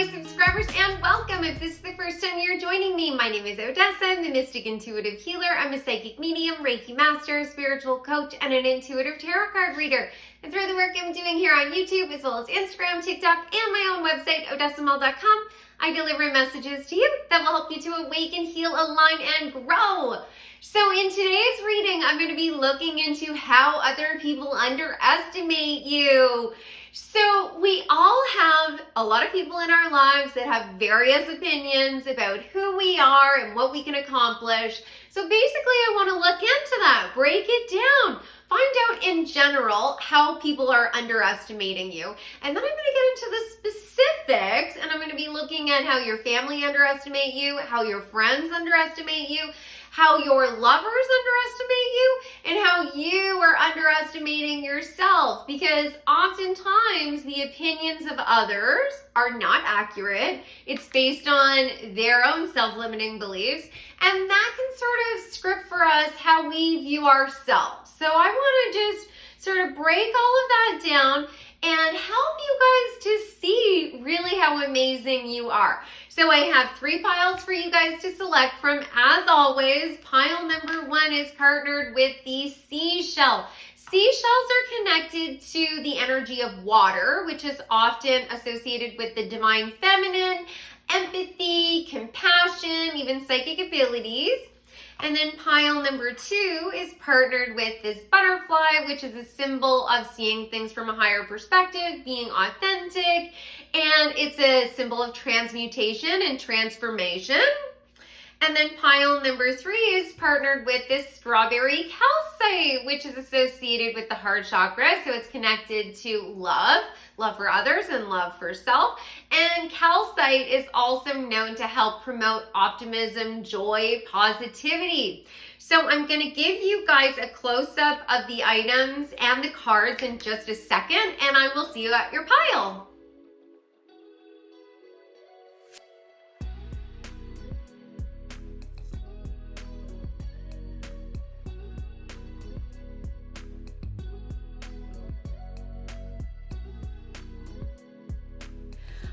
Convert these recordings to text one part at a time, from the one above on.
my subscribers, and welcome. If this is the first time you're joining me, my name is Odessa. I'm the Mystic Intuitive Healer. I'm a psychic medium, Reiki master, spiritual coach, and an intuitive tarot card reader. And through the work I'm doing here on YouTube, as well as Instagram, TikTok, and my own website, odessamal.com, I deliver messages to you that will help you to awaken, heal, align, and grow. So in today's reading, I'm going to be looking into how other people underestimate you. So we all have a lot of people in our lives that have various opinions about who we are and what we can accomplish. So basically, I want to look into that, break it down, find out in general how people are underestimating you. And then I'm going to get into the specifics, and I'm going to be looking at how your family underestimate you, how your friends underestimate you, how your lovers underestimate you, and how you are underestimating yourself, because oftentimes the opinions of others are not accurate. It's based on their own self-limiting beliefs, and that can sort of script for us how we view ourselves. So I want to just sort of break all of that down and help you guys to see really how amazing you are. So I have 3 piles for you guys to select from. As always, pile number 1 is partnered with the seashell. Seashells are connected to the energy of water, which is often associated with the divine feminine, empathy, compassion, even psychic abilities. And then pile number 2 is partnered with this butterfly, which is a symbol of seeing things from a higher perspective, being authentic, and it's a symbol of transmutation and transformation. And then pile number 3 is partnered with this strawberry calcite, which is associated with the heart chakra. So it's connected to love for others and love for self. And calcite is also known to help promote optimism, joy, positivity. So I'm going to give you guys a close-up of the items and the cards in just a second, and I will see you at your pile.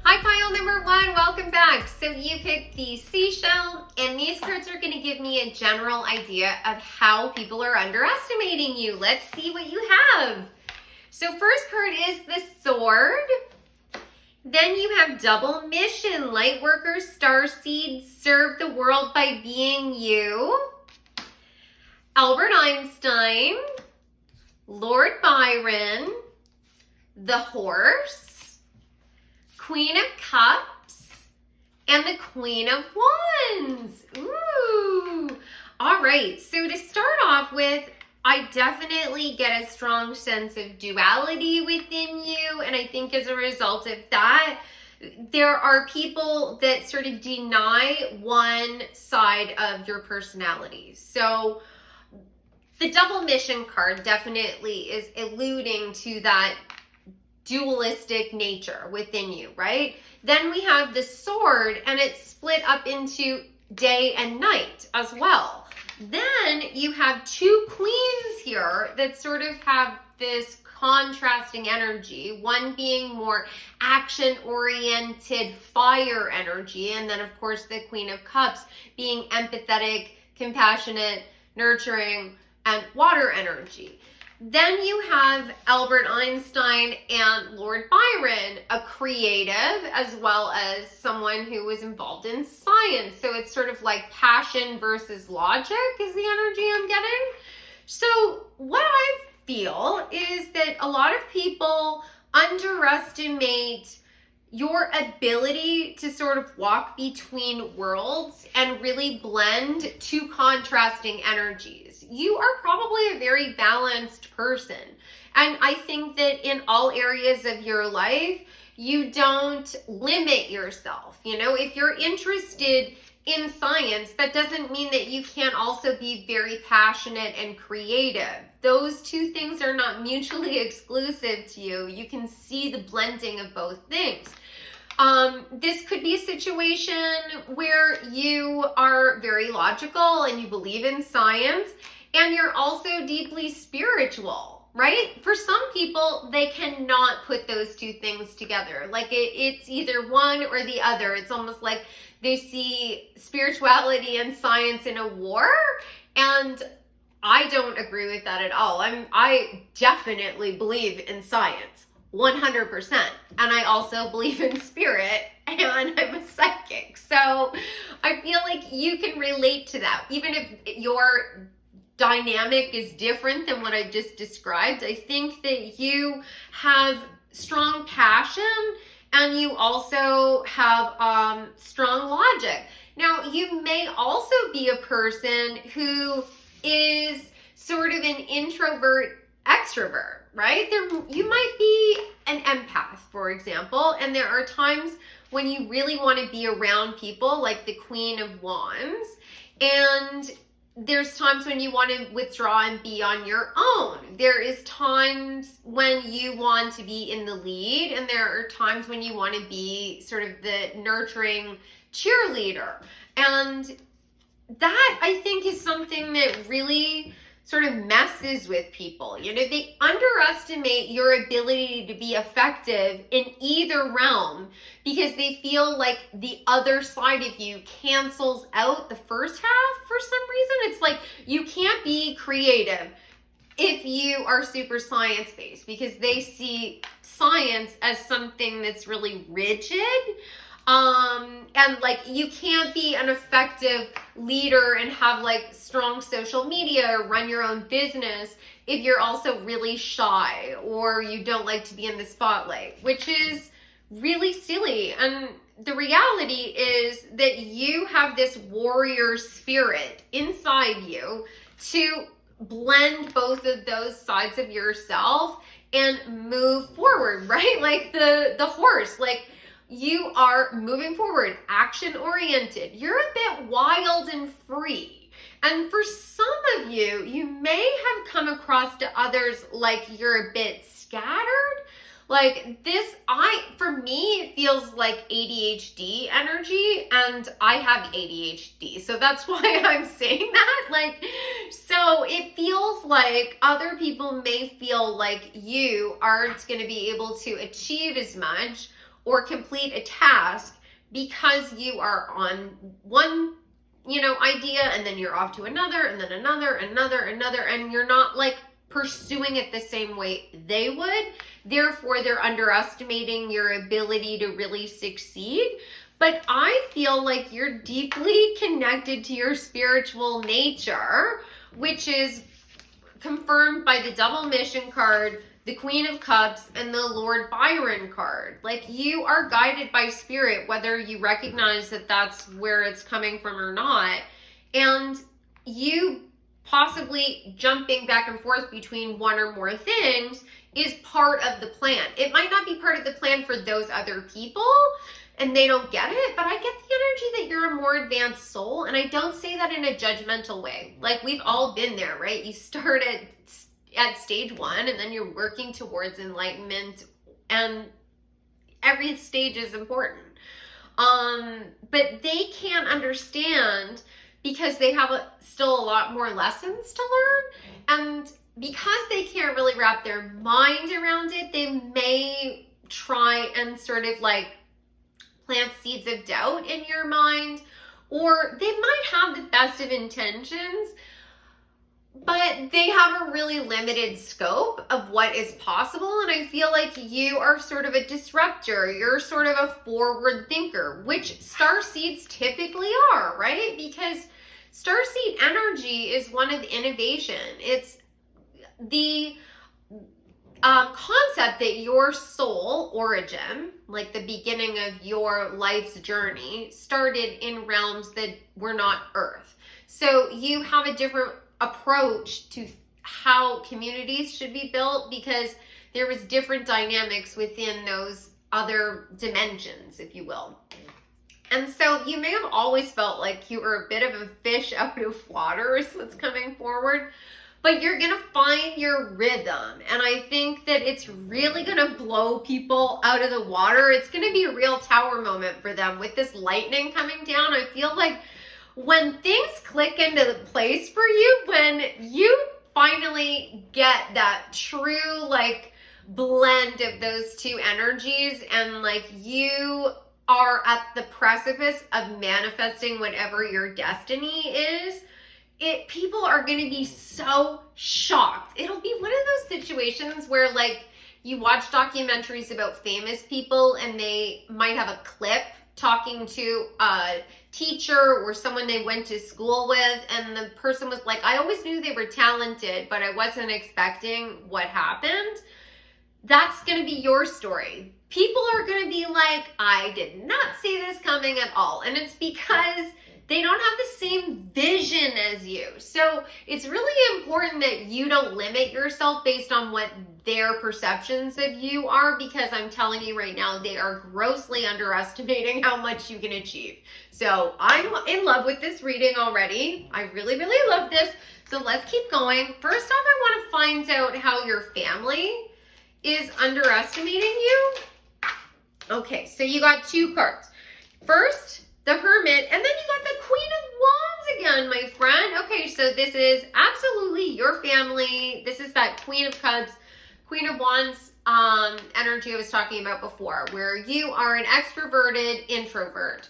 Hi, pile number 1, welcome back. So you picked the seashell, and these cards are going to give me a general idea of how people are underestimating you. Let's see what you have. So first card is the sword. Then you have double mission, light workers, starseeds, serve the world by being you. Albert Einstein, Lord Byron, the horse, Queen of Cups, and the Queen of Wands. Ooh. All right, so to start off with, I definitely get a strong sense of duality within you, and I think as a result of that, there are people that sort of deny one side of your personality. So the double mission card definitely is alluding to that dualistic nature within you, right? Then we have the sword, and it's split up into day and night as well. Then you have 2 queens here that sort of have this contrasting energy, one being more action-oriented fire energy, and then of course the Queen of Cups being empathetic, compassionate, nurturing, and water energy. Then you have Albert Einstein and Lord Byron, a creative as well as someone who was involved in science. So it's sort of like passion versus logic is the energy I'm getting. So what I feel is that a lot of people underestimate your ability to sort of walk between worlds and really blend 2 contrasting energies. You are probably a very balanced person. And I think that in all areas of your life, you don't limit yourself. You know, if you're interested in science, that doesn't mean that you can't also be very passionate and creative. Those 2 things are not mutually exclusive to you. You can see the blending of both things. This could be a situation where you are very logical and you believe in science, and you're also deeply spiritual, right? For some people, they cannot put those two things together. Like it's either one or the other. It's almost like they see spirituality and science in a war, and I don't agree with that at all. I definitely believe in science, 100%. And I also believe in spirit, and I'm a psychic. So I feel like you can relate to that. Even if your dynamic is different than what I just described, I think that you have strong passion and you also have strong logic. Now, you may also be a person who is sort of an introvert extrovert, right? You might be an empath, for example, and there are times when you really want to be around people, like the Queen of Wands, and there's times when you want to withdraw and be on your own. There is times when you want to be in the lead, and there are times when you want to be sort of the nurturing cheerleader. And that, I think, is something that really sort of messes with people. You know, they underestimate your ability to be effective in either realm because they feel like the other side of you cancels out the first half for some reason. It's like you can't be creative if you are super science-based because they see science as something that's really rigid. And like you can't be an effective leader and have like strong social media or run your own business if you're also really shy or you don't like to be in the spotlight, which is really silly. And the reality is that you have this warrior spirit inside you to blend both of those sides of yourself and move forward, right? Like the horse, like you are moving forward, action oriented. You're a bit wild and free. And for some of you, you may have come across to others like you're a bit scattered. Like this, for me, it feels like ADHD energy, and I have ADHD. So that's why I'm saying that. Like, so it feels like other people may feel like you aren't going to be able to achieve as much or complete a task because you are on one, idea, and then you're off to another, and then another, and you're not like pursuing it the same way they would. Therefore, they're underestimating your ability to really succeed. But I feel like you're deeply connected to your spiritual nature, which is confirmed by the double mission card, the Queen of Cups, and the Lord Byron card. Like you are guided by spirit, whether you recognize that that's where it's coming from or not. And you possibly jumping back and forth between one or more things is part of the plan. It might not be part of the plan for those other people and they don't get it, but I get the energy that you're a more advanced soul. And I don't say that in a judgmental way. Like we've all been there, right? You start at stage one and then you're working towards enlightenment, and every stage is important. But they can't understand because they have still a lot more lessons to learn. And because they can't really wrap their mind around it, they may try and sort of like plant seeds of doubt in your mind, or they might have the best of intentions, but they have a really limited scope of what is possible. And I feel like you are sort of a disruptor. You're sort of a forward thinker, which star seeds typically are, right? Because star seed energy is one of innovation. It's the concept that your soul origin, like the beginning of your life's journey, started in realms that were not Earth. So you have a different approach to how communities should be built because there was different dynamics within those other dimensions, if you will. And so you may have always felt like you were a bit of a fish out of water is what's coming forward, but you're going to find your rhythm. And I think that it's really going to blow people out of the water. It's going to be a real tower moment for them with this lightning coming down. I feel like when things click into place for you, when you finally get that true like blend of those two energies, and like you are at the precipice of manifesting whatever your destiny is, people are going to be so shocked. It'll be one of those situations where like you watch documentaries about famous people and they might have a clip talking to a teacher or someone they went to school with, and the person was like, I always knew they were talented, but I wasn't expecting what happened. That's going to be your story. People are going to be like, I did not see this coming at all. And it's because they don't have the same vision as you. So it's really important that you don't limit yourself based on what their perceptions of you are, because I'm telling you right now, they are grossly underestimating how much you can achieve. So I'm in love with this reading already. I really, really love this. So let's keep going. First off, I want to find out how your family is underestimating you. Okay, so you got two cards. First, the Hermit, and then you got the Queen of Wands again, my friend. Okay, so this is absolutely your family. This is that Queen of Cups, Queen of Wands energy I was talking about before, where you are an extroverted introvert.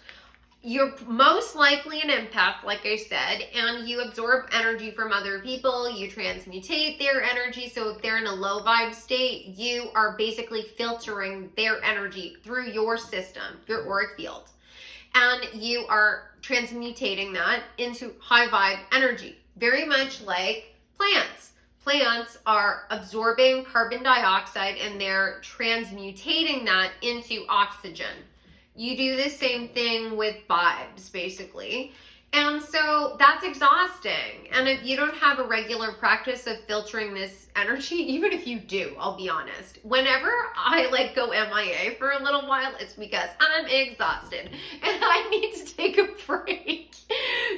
You're most likely an empath, like I said, and you absorb energy from other people. You transmutate their energy. So if they're in a low vibe state, you are basically filtering their energy through your system, your auric field. And you are transmutating that into high vibe energy, very much like plants. Plants are absorbing carbon dioxide and they're transmutating that into oxygen. You do the same thing with vibes, basically. And so that's exhausting. And if you don't have a regular practice of filtering this energy, even if you do, I'll be honest, whenever I like go MIA for a little while, it's because I'm exhausted and I need to take a break.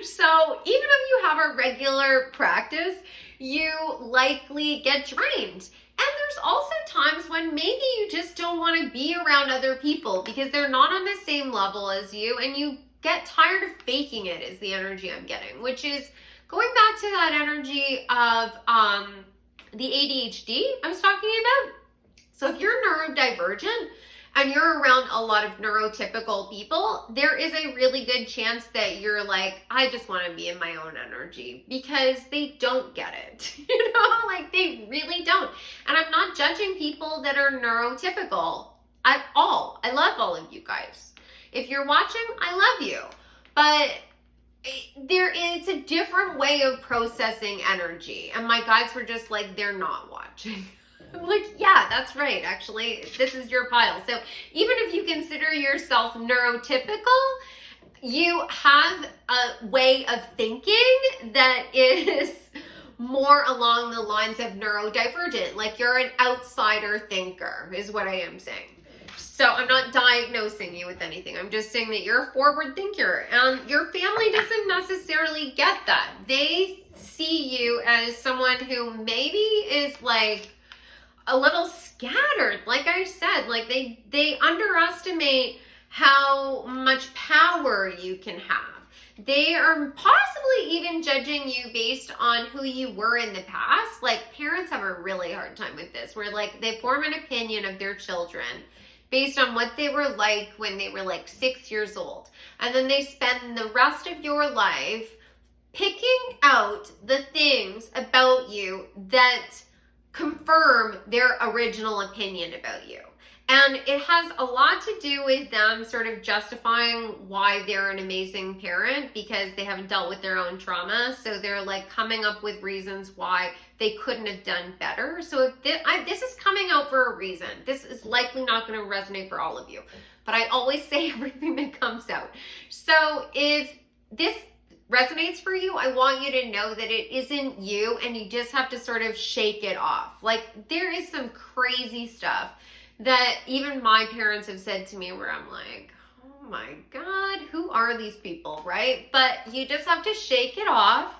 So even if you have a regular practice, you likely get drained. And there's also times when maybe you just don't want to be around other people because they're not on the same level as you, and you get tired of faking it, is the energy I'm getting, which is going back to that energy of the ADHD I was talking about. So if you're neurodivergent and you're around a lot of neurotypical people, there is a really good chance that you're like, I just want to be in my own energy, because they don't get it. You know, like they really don't. And I'm not judging people that are neurotypical at all. I love all of you guys. If you're watching, I love you. But it's a different way of processing energy. And my guides were just like, they're not watching. I'm like, yeah, that's right. Actually, this is your pile. So even if you consider yourself neurotypical, you have a way of thinking that is more along the lines of neurodivergent. Like you're an outsider thinker is what I am saying. So I'm not diagnosing you with anything. I'm just saying that you're a forward thinker, and your family doesn't necessarily get that. They see you as someone who maybe is like a little scattered. Like I said, like they underestimate how much power you can have. They are possibly even judging you based on who you were in the past. Like parents have a really hard time with this, where like they form an opinion of their children based on what they were like when they were like 6 years old. And then they spend the rest of your life picking out the things about you that confirm their original opinion about you. And it has a lot to do with them sort of justifying why they're an amazing parent, because they haven't dealt with their own trauma. So they're like coming up with reasons why they couldn't have done better. So if this is coming out for a reason. This is likely not going to resonate for all of you. But I always say everything that comes out. So if this resonates for you, I want you to know that it isn't you, and you just have to sort of shake it off. Like there is some crazy stuff that even my parents have said to me where I'm like, oh my God, who are these people, right? But you just have to shake it off,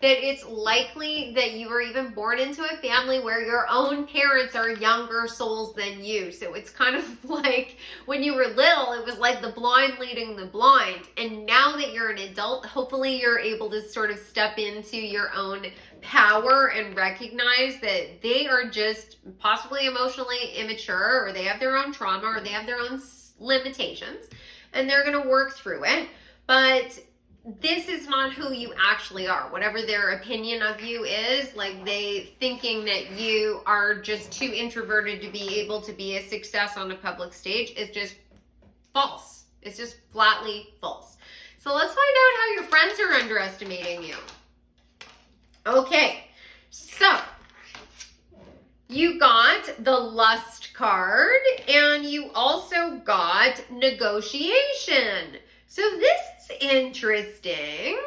that it's likely that you were even born into a family where your own parents are younger souls than you. So it's kind of like when you were little, it was like the blind leading the blind. And now that you're an adult, hopefully you're able to sort of step into your own power and recognize that they are just possibly emotionally immature, or they have their own trauma, or they have their own limitations, and they're going to work through it. But this is not who you actually are. Whatever their opinion of you is, like they thinking that you are just too introverted to be able to be a success on a public stage, is just false. It's just flatly false. So let's find out how your friends are underestimating you. Okay, so you got the Lust card, and you also got Negotiation. So this is interesting,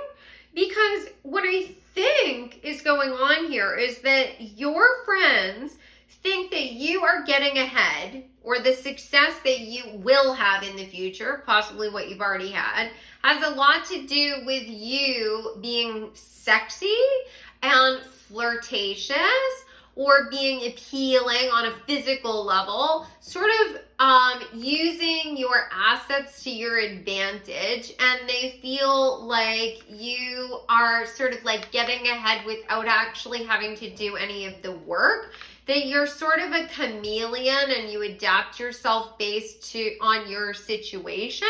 because what I think is going on here is that your friends think that you are getting ahead, or the success that you will have in the future, possibly what you've already had, has a lot to do with you being sexy and flirtatious, or being appealing on a physical level, sort of using your assets to your advantage, and they feel like you are sort of like getting ahead without actually having to do any of the work, that you're sort of a chameleon and you adapt yourself based on your situation.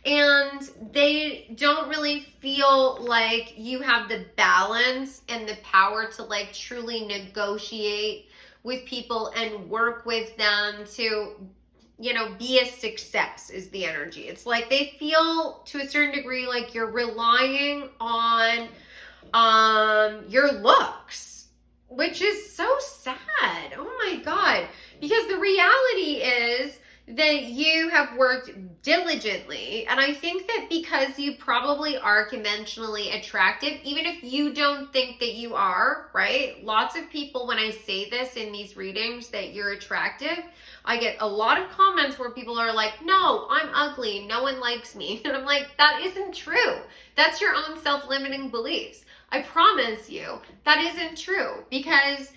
And they don't really feel like you have the balance and the power to like truly negotiate with people and work with them to, you know, be a success, is the energy. It's like they feel to a certain degree like you're relying on your looks, which is so sad. Oh my God. Because the reality is that you have worked diligently. And I think that because you probably are conventionally attractive, even if you don't think that you are, right? Lots of people, when I say this in these readings, that you're attractive, I get a lot of comments where people are like, no, I'm ugly, no one likes me. And I'm like, that isn't true. That's your own self-limiting beliefs. I promise you that isn't true, because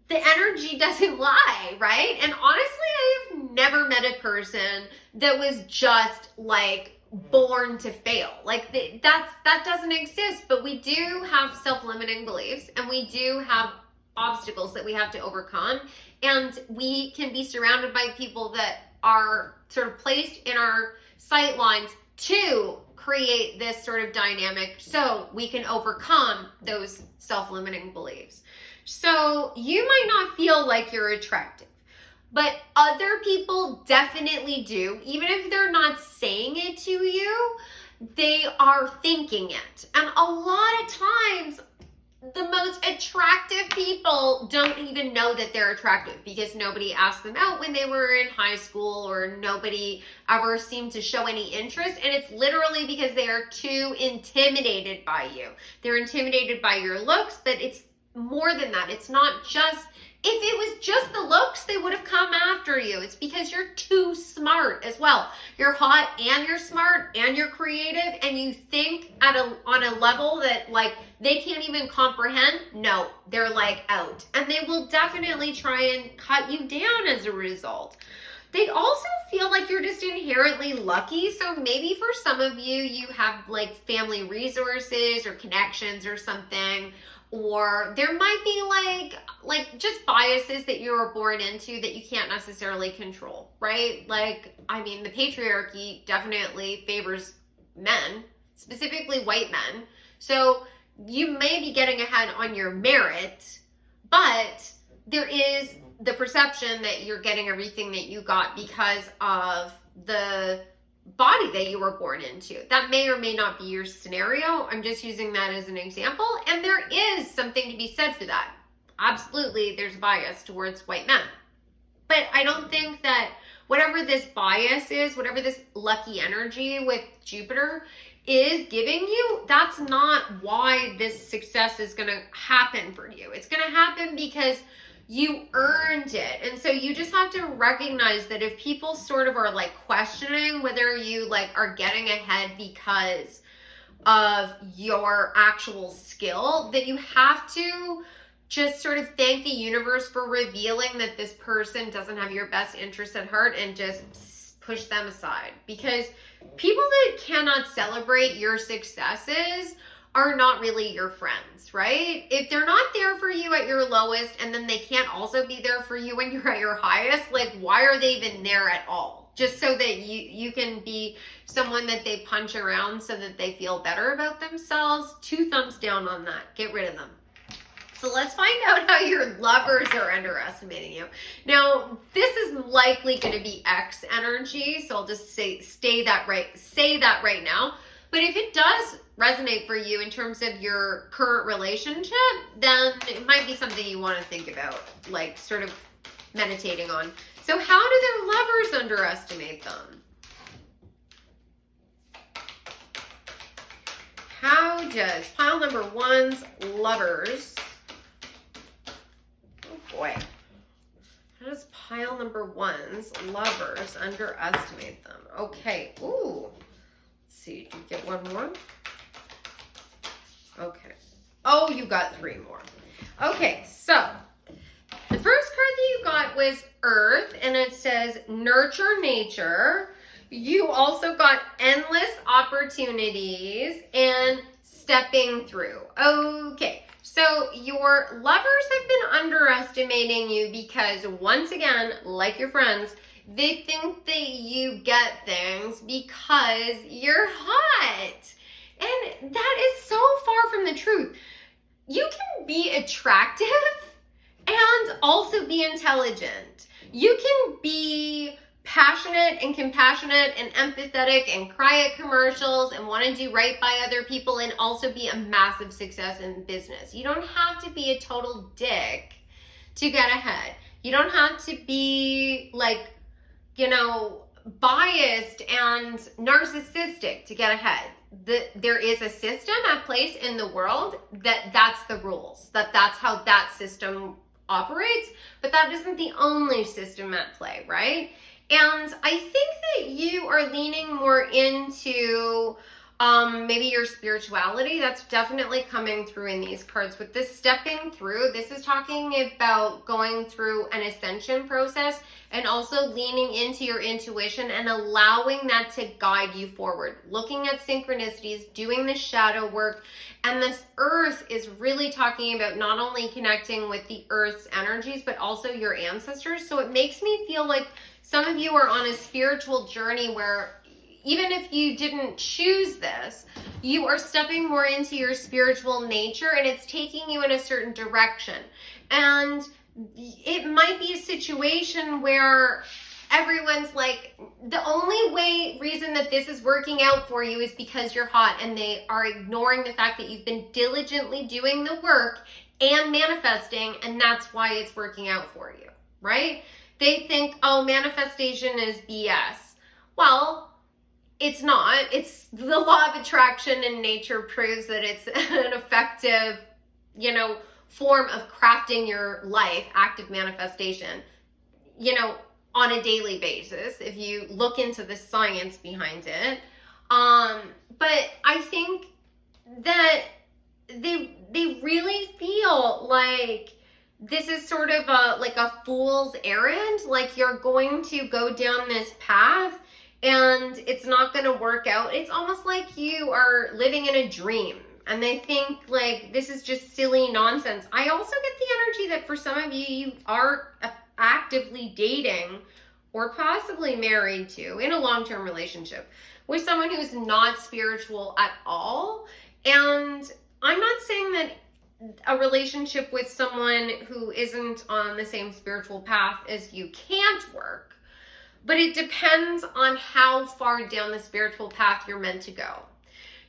the energy doesn't lie, right? And honestly, I have never met a person that was just like born to fail. Like that doesn't exist. But we do have self-limiting beliefs, and we do have obstacles that we have to overcome. And we can be surrounded by people that are sort of placed in our sight lines to create this sort of dynamic so we can overcome those self-limiting beliefs. So you might not feel like you're attractive, but other people definitely do. Even if they're not saying it to you, they are thinking it. And a lot of times, the most attractive people don't even know that they're attractive, because nobody asked them out when they were in high school, or nobody ever seemed to show any interest. And it's literally because they are too intimidated by you. They're intimidated by your looks, but it's more than that. It's not just, if it was just the looks, they would have come after you. It's because you're too smart as well. You're hot, and you're smart, and you're creative, and you think on a level that like they can't even comprehend. No, they're like out. And they will definitely try and cut you down as a result. They also feel like you're just inherently lucky. So maybe for some of you, you have like family resources or connections or something. Or there might be like just biases that you were born into that you can't necessarily control, right? Like, I mean, the patriarchy definitely favors men, specifically white men. So you may be getting ahead on your merit, but there is the perception that you're getting everything that you got because of the body that you were born into. That may or may not be your scenario. I'm just using that as an example. And there is something to be said for that. Absolutely, there's bias towards white men. But I don't think that whatever this bias is, whatever this lucky energy with Jupiter is giving you, that's not why this success is going to happen for you. It's going to happen because you earned it. And so you just have to recognize that if people sort of are like questioning whether you like are getting ahead because of your actual skill that you have to just sort of thank the universe for revealing that this person doesn't have your best interest at heart and just push them aside. Because people that cannot celebrate your successes are not really your friends, right? If they're not there for you at your lowest and then they can't also be there for you when you're at your highest, like why are they even there at all? Just so that you can be someone that they punch around so that they feel better about themselves. 2 thumbs down on that. Get rid of them. So let's find out how your lovers are underestimating you. Now, this is likely going to be X energy, so I'll just say that right now. But if it does resonate for you in terms of your current relationship, then it might be something you want to think about, like sort of meditating on. So how do their lovers underestimate them? How does pile number 1's lovers... Boy, how does pile number 1's lovers underestimate them? Okay, ooh. Let's see, did you get one more? Okay. Oh, you got 3 more. Okay, so the first card that you got was Earth, and it says nurture nature. You also got endless opportunities and stepping through. Okay. So your lovers have been underestimating you because, once again, like your friends, they think that you get things because you're hot. And that is so far from the truth. You can be attractive and also be intelligent. You can be passionate and compassionate and empathetic and cry at commercials and want to do right by other people and also be a massive success in business. You don't have to be a total dick to get ahead. You don't have to be like, biased and narcissistic to get ahead. There is a system at place in the world that's the rules, that's how that system operates, but that isn't the only system at play, right? And I think that you are leaning more into maybe your spirituality. That's definitely coming through in these cards. With this stepping through, this is talking about going through an ascension process and also leaning into your intuition and allowing that to guide you forward. Looking at synchronicities, doing the shadow work. And this Earth is really talking about not only connecting with the Earth's energies, but also your ancestors. So it makes me feel like some of you are on a spiritual journey where even if you didn't choose this, you are stepping more into your spiritual nature and it's taking you in a certain direction. And it might be a situation where everyone's like, the only reason that this is working out for you is because you're hot, and they are ignoring the fact that you've been diligently doing the work and manifesting, and that's why it's working out for you, right? They think, oh, manifestation is BS. Well, it's not. It's the law of attraction, and nature proves that it's an effective, form of crafting your life, active manifestation, on a daily basis, if you look into the science behind it. But I think that they really feel like this is sort of a fool's errand. Like you're going to go down this path and it's not going to work out. It's almost like you are living in a dream. And they think like this is just silly nonsense. I also get the energy that for some of you, you are actively dating or possibly married to in a long-term relationship with someone who's not spiritual at all. And I'm not saying that a relationship with someone who isn't on the same spiritual path as you can't work, but it depends on how far down the spiritual path you're meant to go.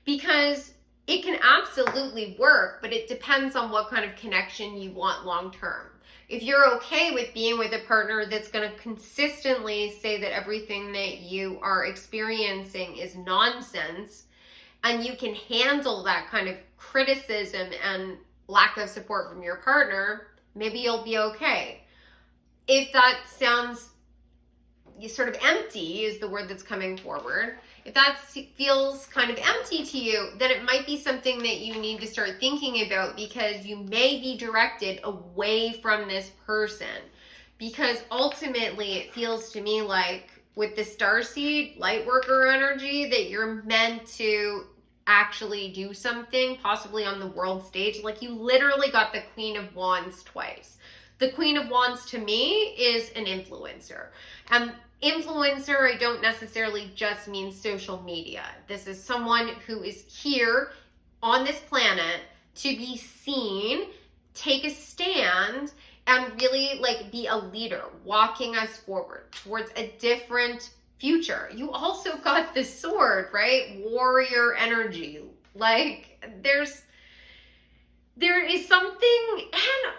Because it can absolutely work, but it depends on what kind of connection you want long term. If you're okay with being with a partner that's going to consistently say that everything that you are experiencing is nonsense, and you can handle that kind of criticism and lack of support from your partner, maybe you'll be okay. If that sounds sort of empty, is the word that's coming forward, If that feels kind of empty to you, then it might be something that you need to start thinking about, because you may be directed away from this person. Because ultimately it feels to me like with the starseed light worker energy that you're meant to actually do something, possibly on the world stage. Like, you literally got the Queen of Wands twice. The Queen of Wands to me is an influencer. Influencer, I don't necessarily just mean social media. This is someone who is here on this planet to be seen, take a stand, and really like be a leader, walking us forward towards a different future. You also got the sword, right? Warrior energy. Like, there is something,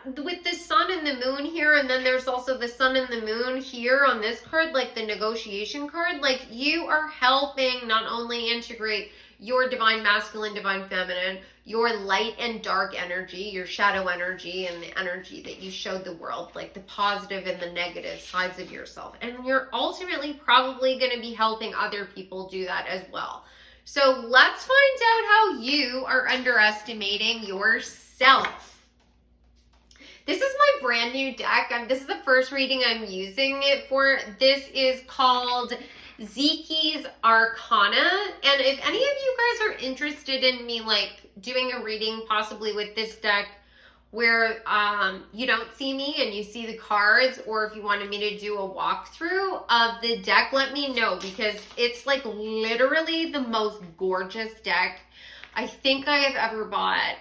and with the sun and the moon here, and then there's also the sun and the moon here on this card, like the negotiation card. Like, you are helping not only integrate your divine masculine, divine feminine, your light and dark energy, your shadow energy, and the energy that you showed the world, like the positive and the negative sides of yourself. And you're ultimately probably going to be helping other people do that as well. So let's find out how you are underestimating yourself. This is my brand new deck. This is the first reading I'm using it for. This is called Zeki's Arcana. And if any of you guys are interested in me like doing a reading possibly with this deck where you don't see me and you see the cards, or if you wanted me to do a walkthrough of the deck, let me know, because it's like literally the most gorgeous deck I think I have ever bought.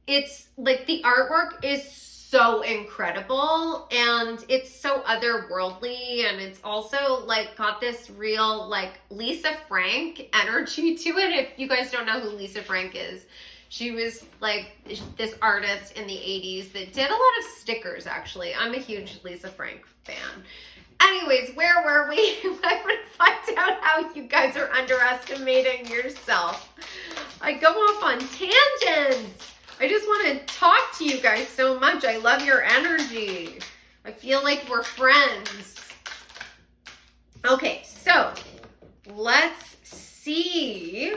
It's like the artwork is so incredible, and it's so otherworldly, and it's also like got this real like Lisa Frank energy to it. If you guys don't know who Lisa Frank is, she was like this artist in the 80s that did a lot of stickers, actually. I'm a huge Lisa Frank fan. Anyways, where were we? I want to find out how you guys are underestimating yourself. I go off on tangents. I just want to talk to you guys so much. I love your energy. I feel like we're friends. Okay, so let's see.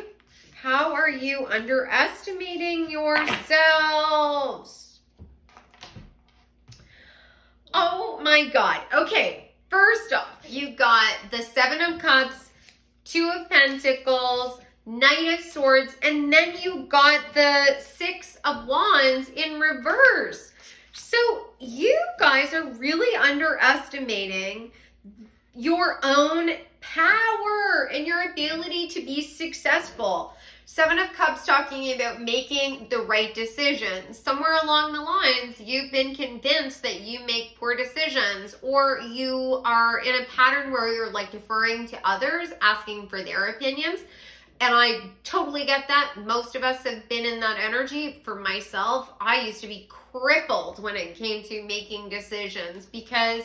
How are you underestimating yourselves? Oh my God. Okay, first off, you got the Seven of Cups, Two of Pentacles, Knight of Swords, and then you got the Six of Wands in reverse. So you guys are really underestimating your own power and your ability to be successful. Seven of Cups talking about making the right decisions. Somewhere along the lines, you've been convinced that you make poor decisions, or you are in a pattern where you're like deferring to others, asking for their opinions. And I totally get that. Most of us have been in that energy. For myself, I used to be crippled when it came to making decisions because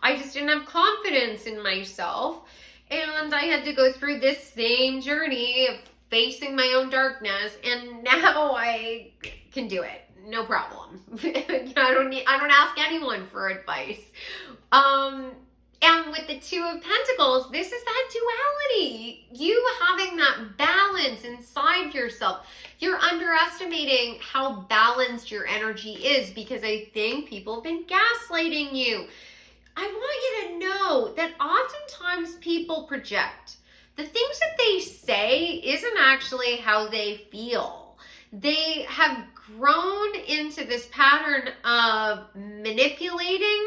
I just didn't have confidence in myself. And I had to go through this same journey of facing my own darkness, and now I can do it. No problem. I don't ask anyone for advice. And with the Two of Pentacles, this is that duality. You having that balance inside yourself. You're underestimating how balanced your energy is, because I think people have been gaslighting you. I want you to know that oftentimes people project. The things that they say isn't actually how they feel. They have grown into this pattern of manipulating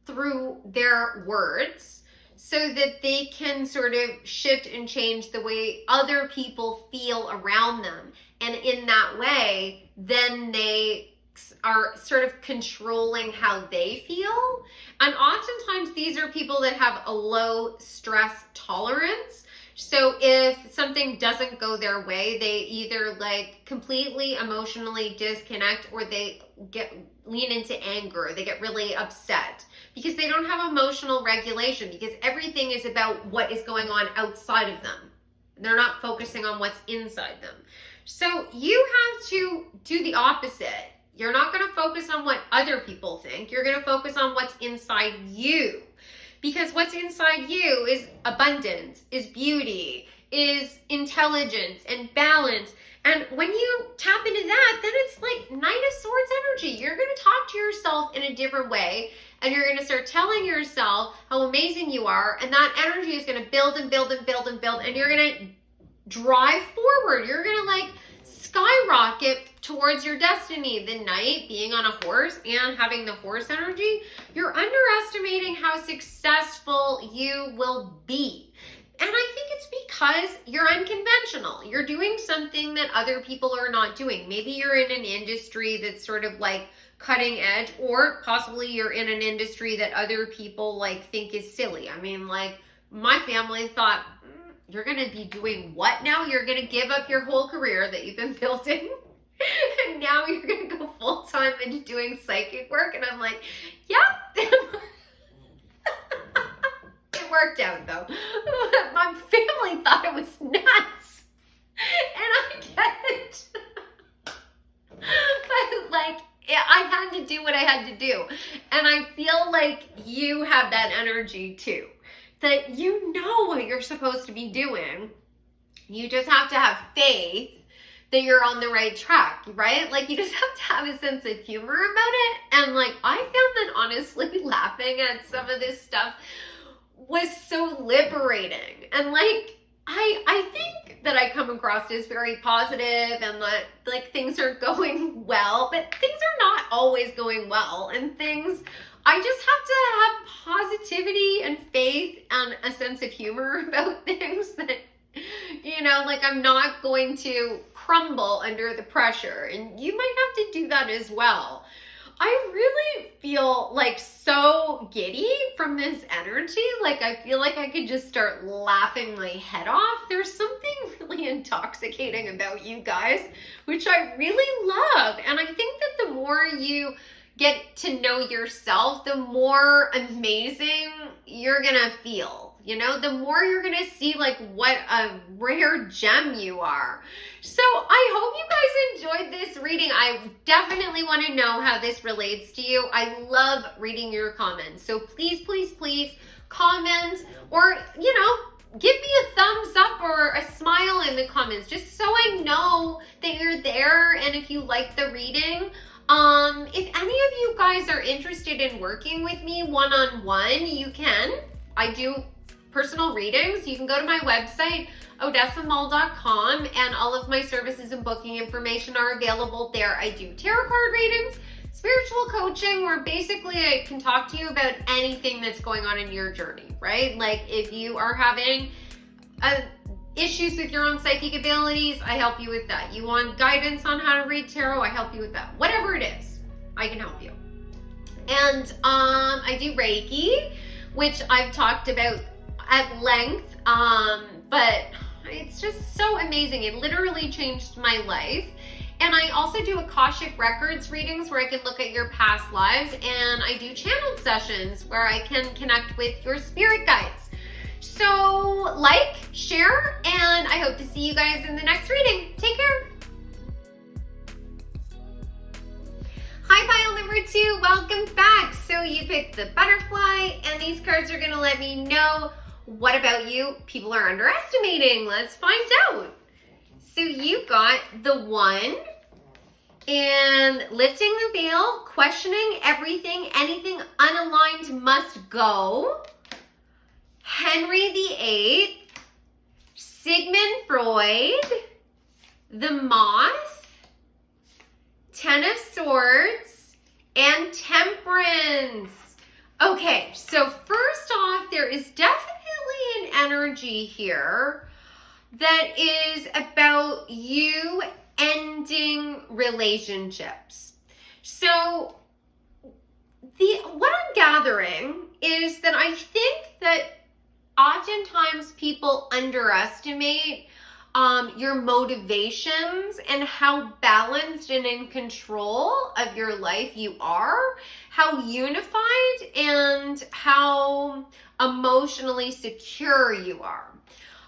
through their words so that they can sort of shift and change the way other people feel around them. And in that way, then they are sort of controlling how they feel. And oftentimes these are people that have a low stress tolerance. So if something doesn't go their way, they either like completely emotionally disconnect, or they lean into anger. They get really upset because they don't have emotional regulation, because everything is about what is going on outside of them. They're not focusing on what's inside them. So you have to do the opposite. You're not going to focus on what other people think. You're going to focus on what's inside you. Because what's inside you is abundance, is beauty, is intelligence and balance. And when you tap into that, then it's like Knight of Swords energy. You're going to talk to yourself in a different way, and you're going to start telling yourself how amazing you are, and that energy is going to build and build and build and build, and you're going to drive forward. You're going to like skyrocket towards your destiny. The Knight being on a horse and having the horse energy, you're underestimating how successful you will be. And I think it's because you're unconventional. You're doing something that other people are not doing. Maybe you're in an industry that's sort of like cutting edge, or possibly you're in an industry that other people like think is silly. I mean, like my family thought, you're going to be doing what now? You're going to give up your whole career that you've been building and now you're going to go full time into doing psychic work? And I'm like, yep. It worked out though. My family thought it was nuts. And I get it. But like, I had to do what I had to do. And I feel like you have that energy too. That you know what you're supposed to be doing. You just have to have faith that you're on the right track, right? Like you just have to have a sense of humor about it. And like, I found that honestly laughing at some of this stuff was so liberating. And like, I think that I come across as very positive and that like things are going well, but things are not always going well. And things, I just have to have positivity and faith and a sense of humor about things that, you know, like I'm not going to crumble under the pressure. And you might have to do that as well. I really feel like so giddy from this energy. Like I feel like I could just start laughing my head off. There's something really intoxicating about you guys, which I really love. And I think that the more you get to know yourself, the more amazing you're gonna feel. You know, the more you're gonna see like what a rare gem you are. So I hope you guys enjoyed this reading. I definitely want to know how this relates to you. I love reading your comments. So please, please, please comment, or, you know, give me a thumbs up or a smile in the comments, just so I know that you're there and if you like the reading. If any of you guys are interested in working with me one-on-one, you can. I do personal readings. You can go to my website, odessamall.com, and all of my services and booking information are available there. I do tarot card readings, spiritual coaching, where basically I can talk to you about anything that's going on in your journey, right? Like if you are having issues with your own psychic abilities, I help you with that. You want guidance on how to read tarot, I help you with that. Whatever it is, I can help you. And I do Reiki, which I've talked about at length, but it's just so amazing. It literally changed my life. And I also do Akashic Records readings where I can look at your past lives, and I do channeled sessions where I can connect with your spirit guides. So like, share, and I hope to see you guys in the next reading. Take care. Hi, pile number 2, welcome back. So you picked the butterfly, and these cards are gonna let me know what about you people are underestimating. Let's find out. So you got the 1, and lifting the veil, questioning everything, anything unaligned must go. Henry VIII, Sigmund Freud, the Moth, 10 of Swords, and Temperance. Okay, so first off, there is definitely an energy here that is about you ending relationships. So what I'm gathering is that I think that oftentimes people underestimate your motivations and how balanced and in control of your life you are, how unified and how emotionally secure you are.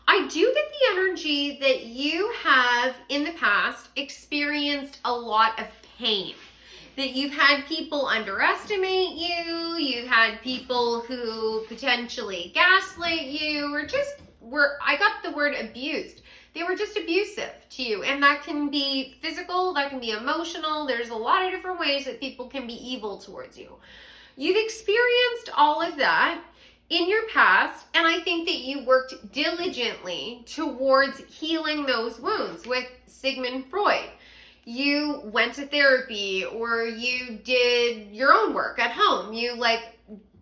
I do get the energy that you have in the past experienced a lot of pain, that you've had people underestimate you, you've had people who potentially gaslight you or just I got the word abused. They were just abusive to you. And that can be physical, that can be emotional. There's a lot of different ways that people can be evil towards you. You've experienced all of that in your past, and I think that you worked diligently towards healing those wounds with Sigmund Freud. You went to therapy, or you did your own work at home. You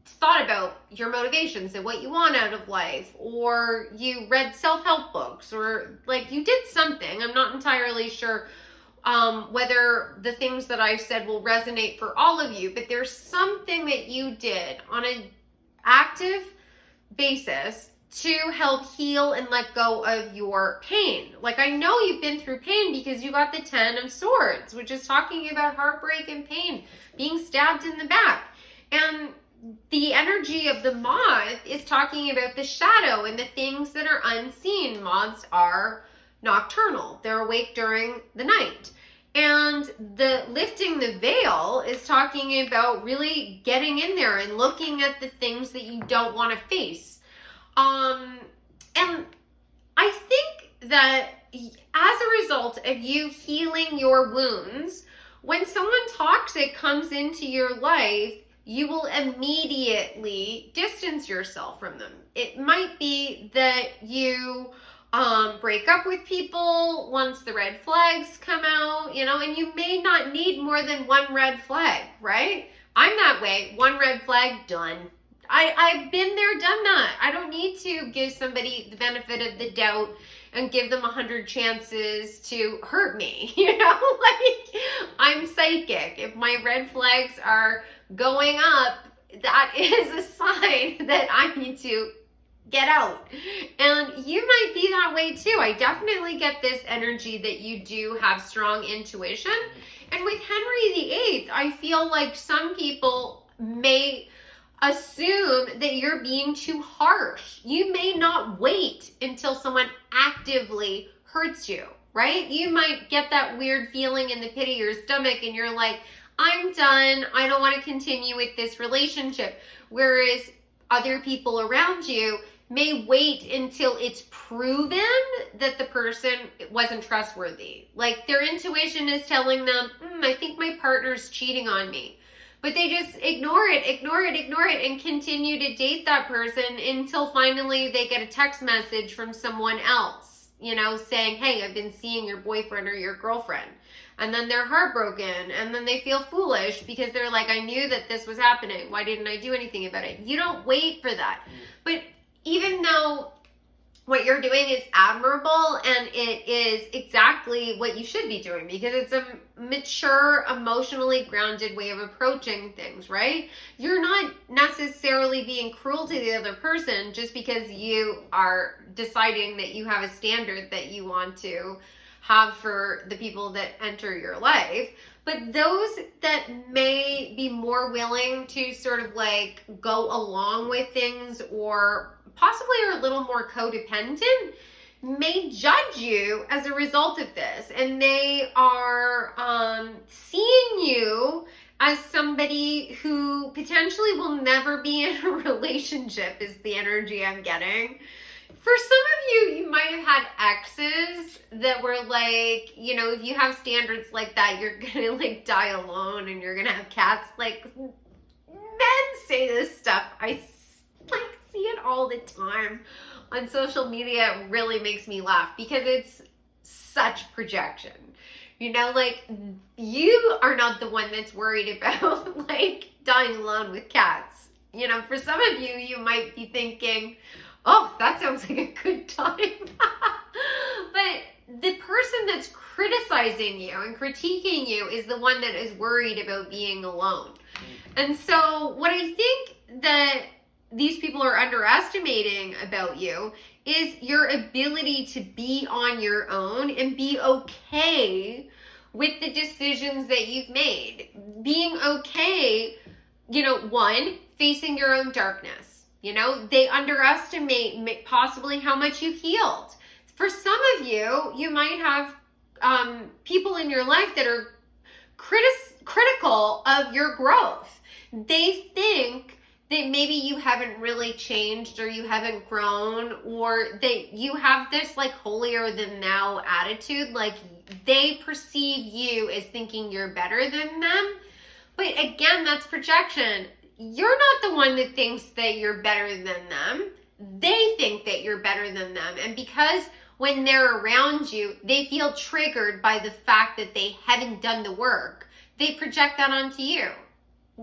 thought about your motivations and what you want out of life, or you read self-help books, or you did something. I'm not entirely sure whether the things that I said will resonate for all of you, but there's something that you did on an active basis to help heal and let go of your pain. I know you've been through pain because you got the 10 of Swords, which is talking about heartbreak and pain, being stabbed in the back. And the energy of the moth is talking about the shadow and the things that are unseen. Moths are nocturnal. They're awake during the night. And the lifting the veil is talking about really getting in there and looking at the things that you don't want to face. And I think that as a result of you healing your wounds, when someone toxic comes into your life, you will immediately distance yourself from them. It might be that you break up with people once the red flags come out, and you may not need more than one red flag, right? I'm that way. One red flag, done. I've been there, done that. I don't need to give somebody the benefit of the doubt and give them 100 chances to hurt me. I'm psychic. If my red flags are going up, that is a sign that I need to get out. And you might be that way too. I definitely get this energy that you do have strong intuition. And with Henry VIII, I feel like some people may assume that you're being too harsh. You may not wait until someone actively hurts you, right? You might get that weird feeling in the pit of your stomach and you're like, I'm done. I don't want to continue with this relationship. Whereas other people around you may wait until it's proven that the person wasn't trustworthy. Their intuition is telling them, I think my partner's cheating on me. But they just ignore it, and continue to date that person until finally they get a text message from someone else, saying, hey, I've been seeing your boyfriend or your girlfriend. And then they're heartbroken, and then they feel foolish because they're like, I knew that this was happening. Why didn't I do anything about it? You don't wait for that. But even though what you're doing is admirable and it is exactly what you should be doing, because it's a mature, emotionally grounded way of approaching things, right? You're not necessarily being cruel to the other person just because you are deciding that you have a standard that you want to have for the people that enter your life. But those that may be more willing to sort of go along with things, or possibly are a little more codependent, may judge you as a result of this. And they are seeing you as somebody who potentially will never be in a relationship, is the energy I'm getting. For some of you, you might have had exes that were if you have standards like that, you're gonna die alone and you're gonna have cats. Men say this stuff. I see it all the time on social media. It really makes me laugh because it's such projection. You are not the one that's worried about dying alone with cats. For some of you, you might be thinking, oh, that sounds like a good time. But the person that's criticizing you and critiquing you is the one that is worried about being alone. And so what I think that these people are underestimating about you is your ability to be on your own and be okay with the decisions that you've made. Being okay, one, facing your own darkness. They underestimate possibly how much you've healed. For some of you, you might have people in your life that are critical of your growth. They think that maybe you haven't really changed or you haven't grown, or that you have this like holier than thou attitude, like they perceive you as thinking you're better than them. But again, that's projection. You're not the one that thinks that you're better than them. They think that you're better than them. And because when they're around you, they feel triggered by the fact that they haven't done the work, they project that onto you.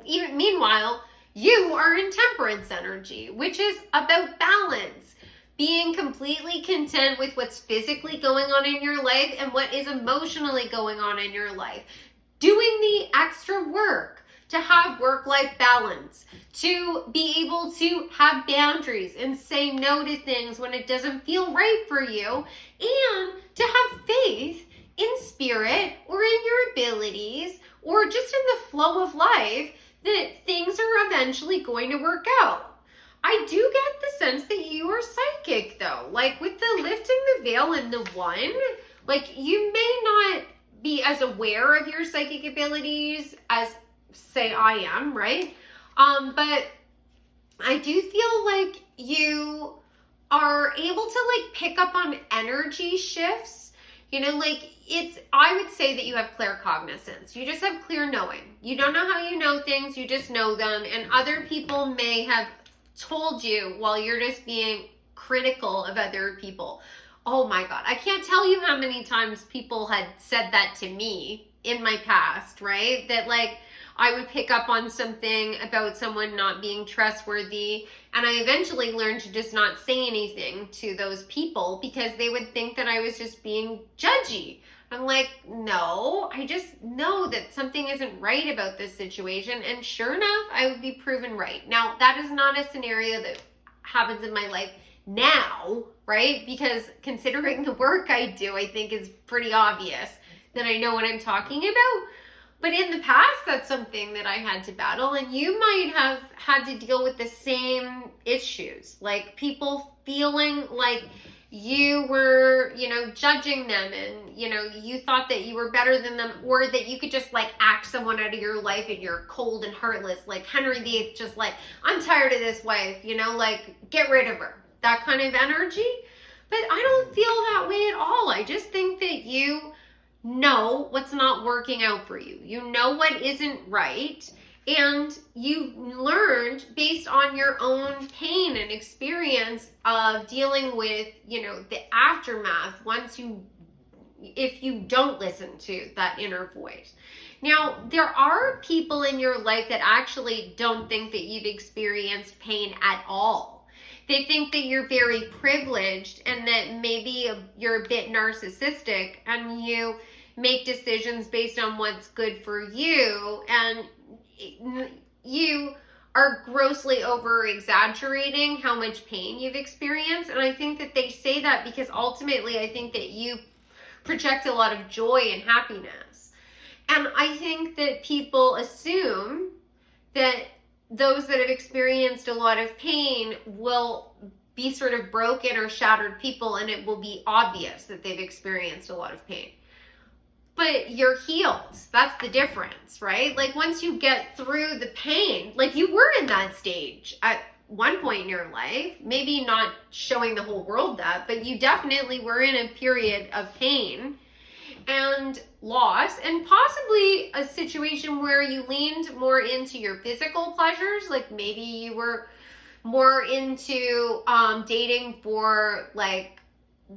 Even meanwhile, you are in temperance energy, which is about balance, being completely content with what's physically going on in your life and what is emotionally going on in your life. Doing the extra work to have work-life balance, to be able to have boundaries and say no to things when it doesn't feel right for you, and to have faith in spirit or in your abilities or just in the flow of life that things are eventually going to work out. I do get the sense that you are psychic though. Like with the lifting the veil in the one, like you may not be as aware of your psychic abilities as say I am, right? But I do feel like you are able to like pick up on energy shifts. You know, like I would say that you have claircognizance. You just have clear knowing. You don't know how you know things, you just know them. And other people may have told you while you're just being critical of other people. Oh my God, I can't tell you how many times people had said that to me in my past, right? That like, I would pick up on something about someone not being trustworthy, and I eventually learned to just not say anything to those people because they would think that I was just being judgy. I'm like, no, I just know that something isn't right about this situation, and sure enough, I would be proven right. Now, that is not a scenario that happens in my life now, right? Because considering the work I do, I think is pretty obvious that I know what I'm talking about. But in the past, that's something that I had to battle, and you might have had to deal with the same issues, like people feeling like you were, you know, judging them, and, you know, you thought that you were better than them, or that you could just like axe someone out of your life and you're cold and heartless, like Henry VIII, just like, I'm tired of this wife, you know, like get rid of her, that kind of energy. But I don't feel that way at all. I just think that you know what's not working out for you. You know what isn't right, and you learned based on your own pain and experience of dealing with, you know, the aftermath if you don't listen to that inner voice. Now, there are people in your life that actually don't think that you've experienced pain at all. They think that you're very privileged and that maybe you're a bit narcissistic, and you make decisions based on what's good for you, and you are grossly over exaggerating how much pain you've experienced. And I think that they say that because ultimately I think that you project a lot of joy and happiness. And I think that people assume that those that have experienced a lot of pain will be sort of broken or shattered people, and it will be obvious that they've experienced a lot of pain. But you're healed. That's the difference, right? Like once you get through the pain, like you were in that stage at one point in your life, maybe not showing the whole world that, but you definitely were in a period of pain and loss, and possibly a situation where you leaned more into your physical pleasures. Like maybe you were more into dating for like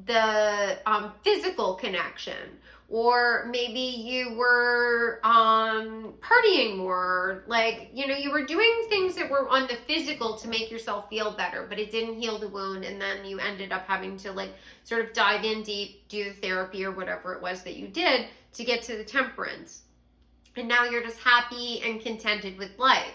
the physical connection, or maybe you were partying more, like, you know, you were doing things that were on the physical to make yourself feel better, but it didn't heal the wound, and then you ended up having to like sort of dive in deep, do the therapy or whatever it was that you did to get to the temperance. And now you're just happy and contented with life.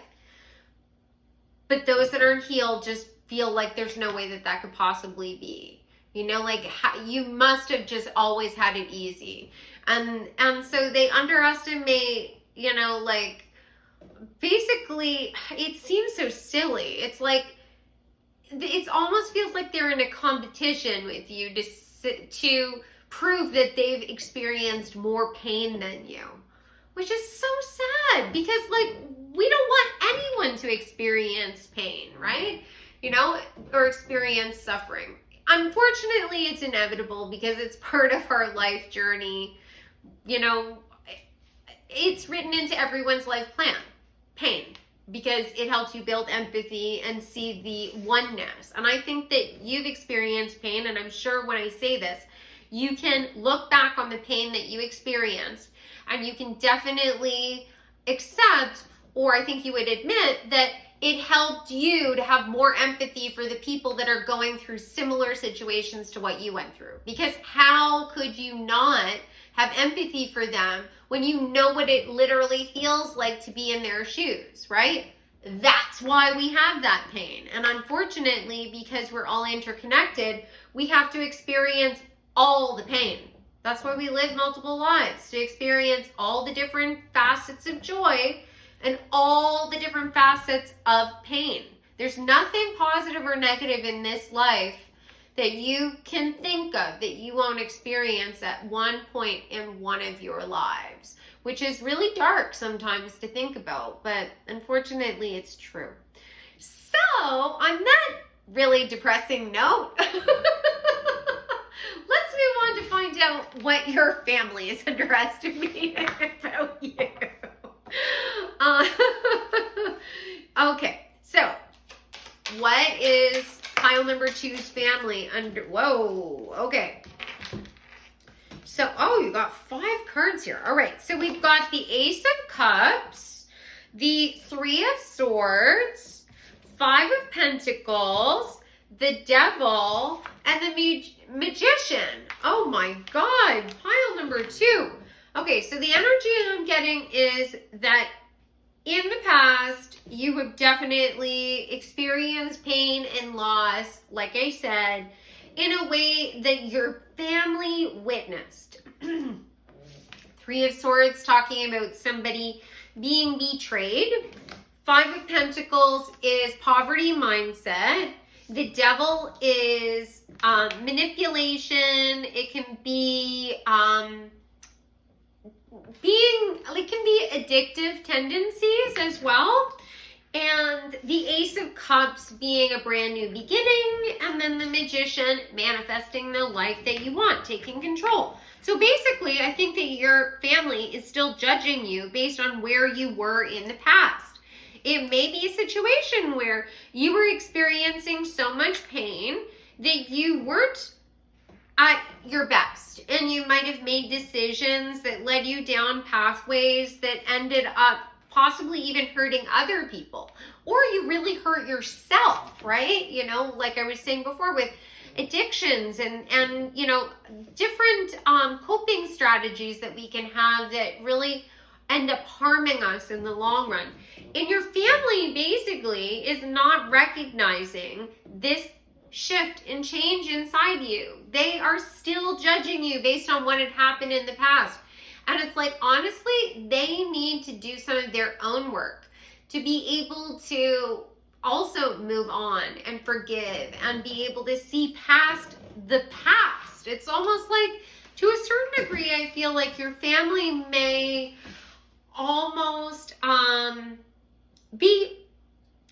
But those that aren't healed just feel like there's no way that that could possibly be. You know, like you must have just always had it easy. And so they underestimate, you know, like basically it seems so silly. It's like, it almost feels like they're in a competition with you to prove that they've experienced more pain than you, which is so sad, because like we don't want someone to experience pain, right? You know, or experience suffering. Unfortunately, it's inevitable because it's part of our life journey. You know, it's written into everyone's life plan, pain, because it helps you build empathy and see the oneness. And I think that you've experienced pain, and I'm sure when I say this, you can look back on the pain that you experienced, and you can definitely accept, or I think you would admit, that it helped you to have more empathy for the people that are going through similar situations to what you went through. Because how could you not have empathy for them when you know what it literally feels like to be in their shoes, right? That's why we have that pain. And unfortunately, because we're all interconnected, we have to experience all the pain. That's why we live multiple lives, to experience all the different facets of joy and all the different facets of pain. There's nothing positive or negative in this life that you can think of that you won't experience at one point in one of your lives, which is really dark sometimes to think about, but unfortunately it's true. So on that really depressing note, let's move on to find out what your family is underestimating about you. Okay, so what is pile number 2's family under? Whoa, okay. So, oh, you got 5 cards here. All right, so we've got the Ace of Cups, the 3 of Swords, 5 of Pentacles, the Devil, and the Magician. Oh my God, pile number 2. Okay, so the energy I'm getting is that in the past, you have definitely experienced pain and loss, like I said, in a way that your family witnessed. 3 of Swords talking about somebody being betrayed. 5 of Pentacles is poverty mindset. The Devil is manipulation. It can be it can be addictive tendencies as well. And the Ace of Cups being a brand new beginning, and then the Magician manifesting the life that you want, taking control. So basically, I think that your family is still judging you based on where you were in the past. It may be a situation where you were experiencing so much pain that you weren't at your best, and you might have made decisions that led you down pathways that ended up possibly even hurting other people, or you really hurt yourself, right? You know, like I was saying before with addictions and you know, different coping strategies that we can have that really end up harming us in the long run. And your family basically is not recognizing this shift and change inside you. They are still judging you based on what had happened in the past. And it's like, honestly, they need to do some of their own work to be able to also move on and forgive and be able to see past the past. It's almost like, to a certain degree, I feel like your family may almost be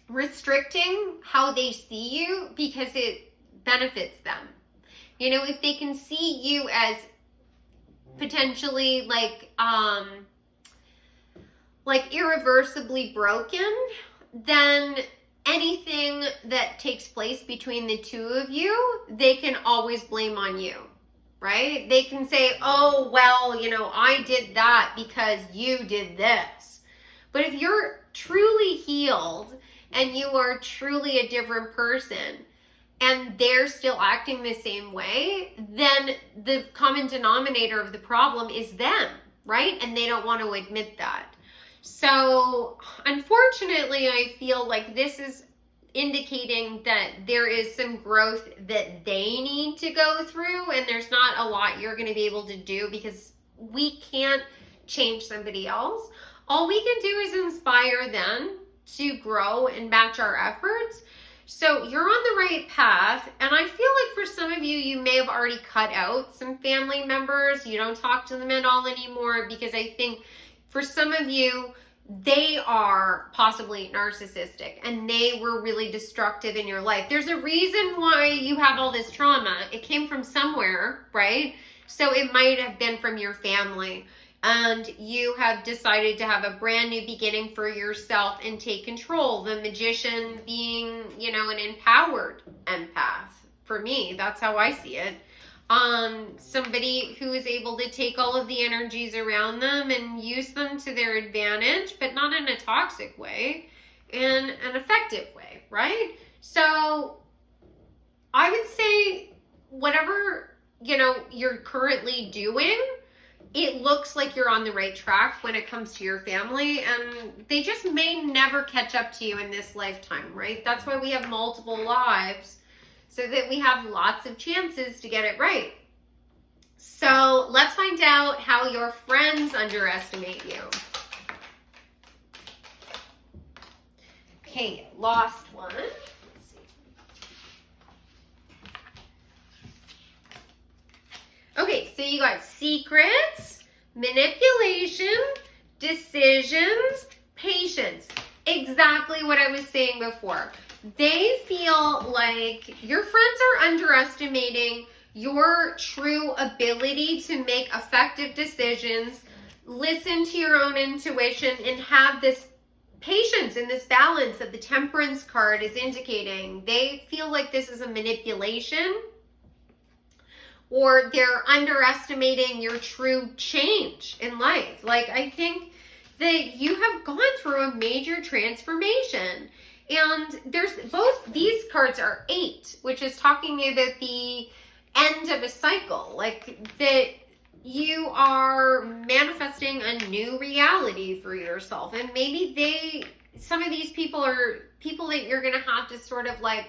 restricting how they see you because it benefits them. You know, if they can see you as potentially like irreversibly broken, then anything that takes place between the two of you, they can always blame on you, right? They can say, oh, well, you know, I did that because you did this. But if you're truly healed and you are truly a different person and they're still acting the same way, then the common denominator of the problem is them, right? And they don't want to admit that. So unfortunately, I feel like this is indicating that there is some growth that they need to go through, and there's not a lot you're going to be able to do because we can't change somebody else. All we can do is inspire them to grow and match our efforts. So you're on the right path, and I feel like for some of you, you may have already cut out some family members. You don't talk to them at all anymore because I think for some of you, they are possibly narcissistic and they were really destructive in your life. There's a reason why you have all this trauma. It came from somewhere, right? So it might have been from your family, and you have decided to have a brand new beginning for yourself and take control. The magician being, an empowered empath. For me, that's how I see it. Somebody who is able to take all of the energies around them and use them to their advantage, but not in a toxic way, in an effective way, right? So I would say whatever, you're currently doing, it looks like you're on the right track when it comes to your family, and they just may never catch up to you in this lifetime, right? That's why we have multiple lives, so that we have lots of chances to get it right. So let's find out how your friends underestimate you. Okay, lost one. Let's see. Okay, so you got secrets, manipulation, decisions, patience. Exactly what I was saying before. They feel like your friends are underestimating your true ability to make effective decisions, listen to your own intuition, and have this patience and this balance that the Temperance card is indicating. They feel like this is a manipulation, or they're underestimating your true change in life. Like, I think that you have gone through a major transformation. And there's both these cards are 8, which is talking about the end of a cycle, like that you are manifesting a new reality for yourself. And maybe some of these people are people that you're going to have to sort of like,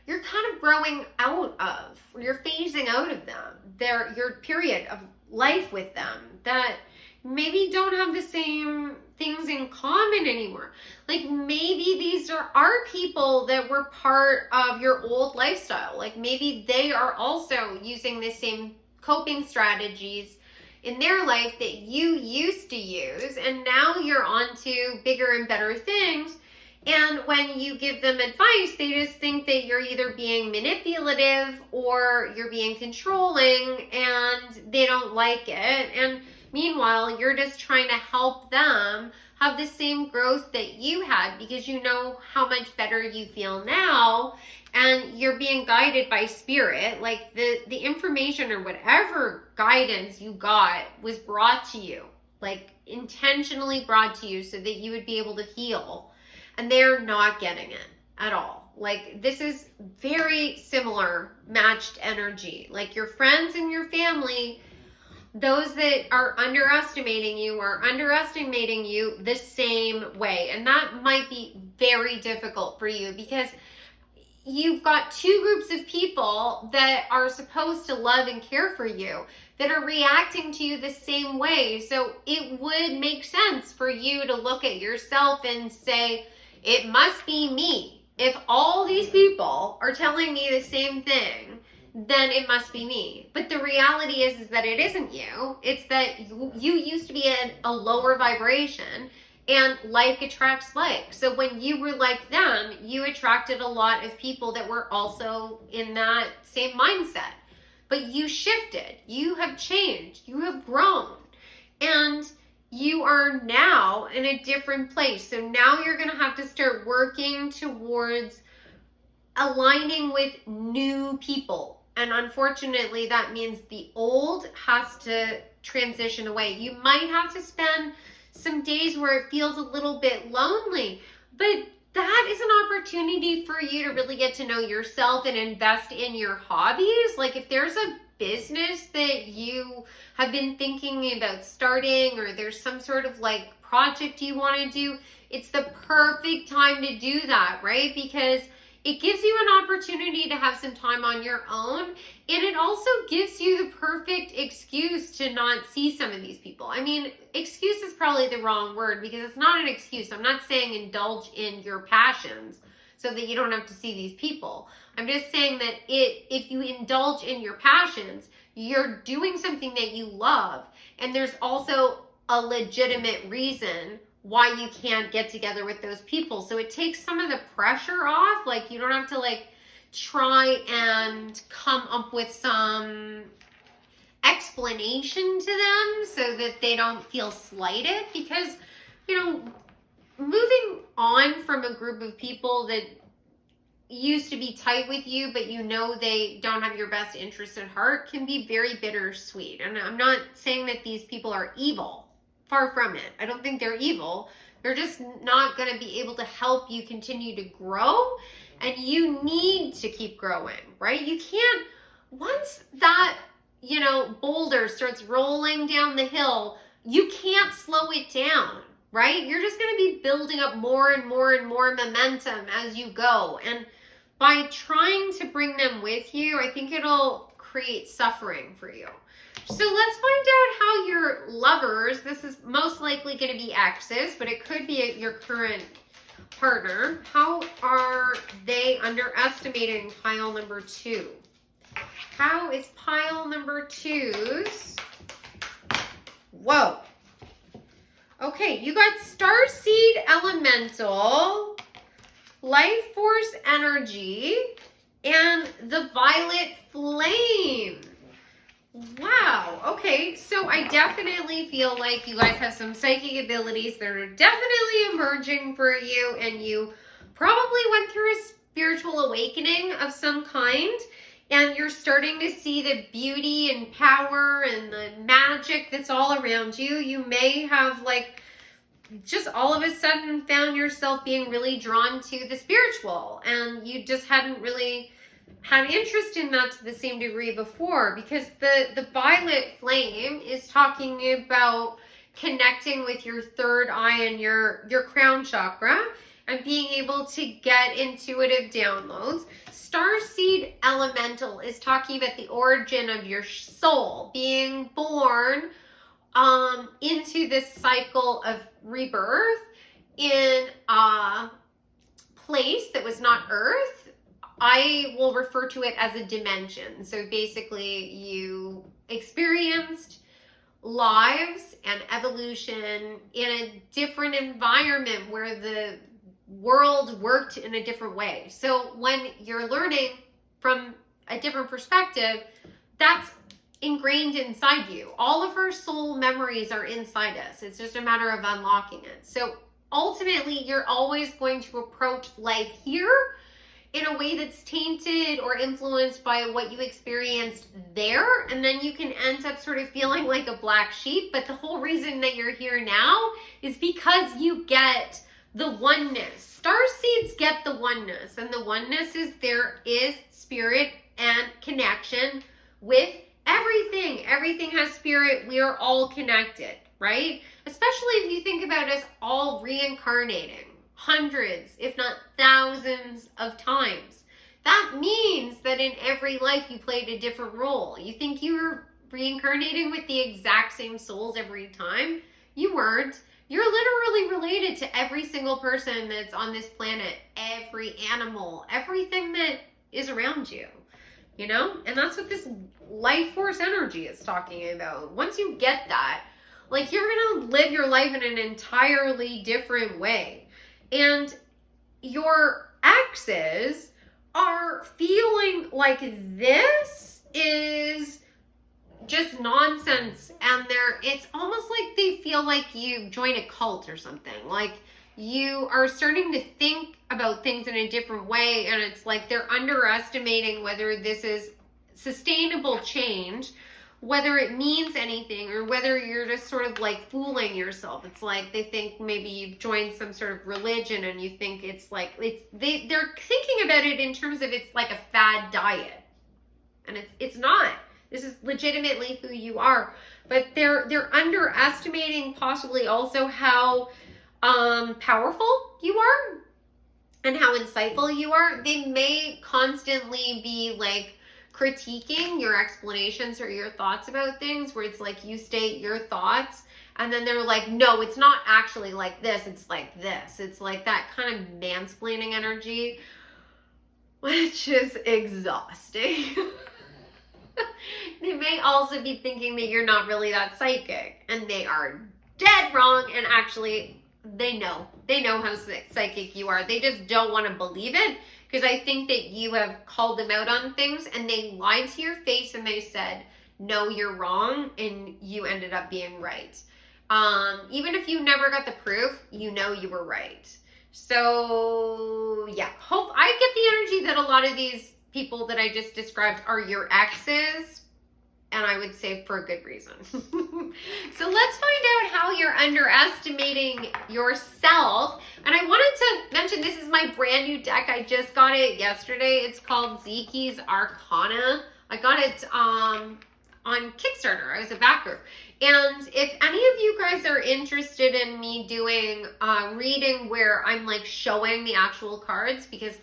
you're kind of growing out of, or you're phasing out of them. Your period of life with them that maybe don't have the same things in common anymore. Like maybe these are people that were part of your old lifestyle. Like maybe they are also using the same coping strategies in their life that you used to use, and now you're on to bigger and better things. And when you give them advice, they just think that you're either being manipulative or you're being controlling, and they don't like it. And meanwhile, you're just trying to help them have the same growth that you had, because you know how much better you feel now, and you're being guided by spirit. Like the information or whatever guidance you got was brought to you, like intentionally brought to you so that you would be able to heal. And they're not getting it at all. Like this is very similar matched energy. Like your friends and your family, those that are underestimating you are underestimating you the same way. And that might be very difficult for you, because you've got two groups of people that are supposed to love and care for you that are reacting to you the same way. So it would make sense for you to look at yourself and say, it must be me. If all these people are telling me the same thing, then it must be me. But the reality is that it isn't you. It's that you used to be at a lower vibration, and like attracts like. So when you were like them, you attracted a lot of people that were also in that same mindset. But you shifted. You have changed. You have grown. And you are now in a different place. So now you're going to have to start working towards aligning with new people. And unfortunately, that means the old has to transition away. You might have to spend some days where it feels a little bit lonely, but that is an opportunity for you to really get to know yourself and invest in your hobbies. Like if there's a business that you have been thinking about starting, or there's some sort of like project you want to do, it's the perfect time to do that, right? Because it gives you an opportunity to have some time on your own, and it also gives you the perfect excuse to not see some of these people. I mean, excuse is probably the wrong word, because it's not an excuse. I'm not saying indulge in your passions so that you don't have to see these people. I'm just saying that if you indulge in your passions, you're doing something that you love, and there's also a legitimate reason why you can't get together with those people. So it takes some of the pressure off. Like, you don't have to like try and come up with some explanation to them so that they don't feel slighted, because, you know, moving on from a group of people that used to be tight with you, but you know they don't have your best interest at heart, can be very bittersweet. And I'm not saying that these people are evil. Far from it. I don't think they're evil. They're just not going to be able to help you continue to grow, and you need to keep growing, right? You can't, once that, you know, boulder starts rolling down the hill, you can't slow it down, right? You're just going to be building up more and more and more momentum as you go. And by trying to bring them with you, I think it'll create suffering for you. So let's find out how your lovers, this is most likely going to be exes, but it could be your current partner. How are they underestimating pile number 2? How is pile number 2's? Whoa. Okay, you got Starseed Elemental, Life Force Energy, and the Violet Flame. Wow. Okay, so I definitely feel like you guys have some psychic abilities that are definitely emerging for you, and you probably went through a spiritual awakening of some kind, and you're starting to see the beauty and power and the magic that's all around you. You may have like just all of a sudden found yourself being really drawn to the spiritual, and you just hadn't really had interest in that to the same degree before, because the violet flame is talking about connecting with your third eye and your crown chakra and being able to get intuitive downloads. Starseed Elemental is talking about the origin of your soul, being born into this cycle of rebirth in a place that was not Earth. I will refer to it as a dimension. So basically you experienced lives and evolution in a different environment where the world worked in a different way. So when you're learning from a different perspective, that's ingrained inside you. All of our soul memories are inside us. It's just a matter of unlocking it. So ultimately, you're always going to approach life here in a way that's tainted or influenced by what you experienced there, and then you can end up sort of feeling like a black sheep. But the whole reason that you're here now is because you get the oneness. Starseeds get the oneness, and the oneness is there is spirit and connection with everything. Everything has spirit. We are all connected, right? Especially if you think about us all reincarnating hundreds, if not thousands of times. That means that in every life you played a different role. You think you were reincarnating with the exact same souls every time? You weren't. You're literally related to every single person that's on this planet, every animal, everything that is around you, you know? And that's what this life force energy is talking about. Once you get that, like, you're gonna live your life in an entirely different way. And your exes are feeling like this is just nonsense, and it's almost like they feel like you joined a cult or something. Like, you are starting to think about things in a different way, and it's like they're underestimating whether this is sustainable change, whether it means anything, or whether you're just sort of like fooling yourself. It's like they think maybe you've joined some sort of religion, and you think it's like they're thinking about it in terms of it's like a fad diet, and it's not. This is legitimately who you are. But they're underestimating possibly also how powerful you are and how insightful you are. They may constantly be like critiquing your explanations or your thoughts about things, where it's like you state your thoughts and then they're like, no, it's not actually like this, it's like this. It's like that kind of mansplaining energy, which is exhausting. They may also be thinking that you're not really that psychic, and they are dead wrong. And actually, they know how psychic you are. They just don't want to believe it, because I think that you have called them out on things and they lied to your face and they said, no, you're wrong, and you ended up being right. Even if you never got the proof, you know you were right. So yeah, I get the energy that a lot of these people that I just described are your exes, and I would say for a good reason. So let's find out how you're underestimating yourself. And I wanted to mention, this is my brand new deck. I just got it yesterday. It's called Zeki's Arcana. I got it on Kickstarter. I was a backer. And if any of you guys are interested in me doing a reading where I'm like showing the actual cards, because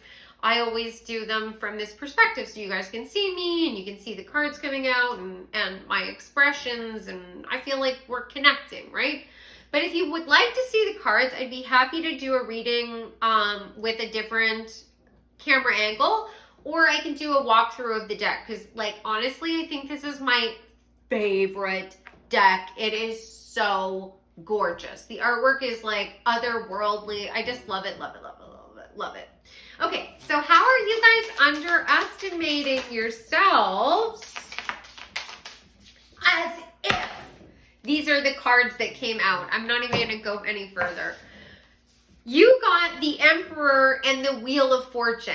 I always do them from this perspective so you guys can see me and you can see the cards coming out and my expressions, and I feel like we're connecting, right? But if you would like to see the cards, I'd be happy to do a reading with a different camera angle, or I can do a walkthrough of the deck, because like honestly, I think this is my favorite deck. It is so gorgeous. The artwork is like otherworldly. I just love it, love it, love it, love it, love it. Okay, so how are you guys underestimating yourselves? As if these are the cards that came out. I'm not even going to go any further. You got the Emperor and the Wheel of Fortune.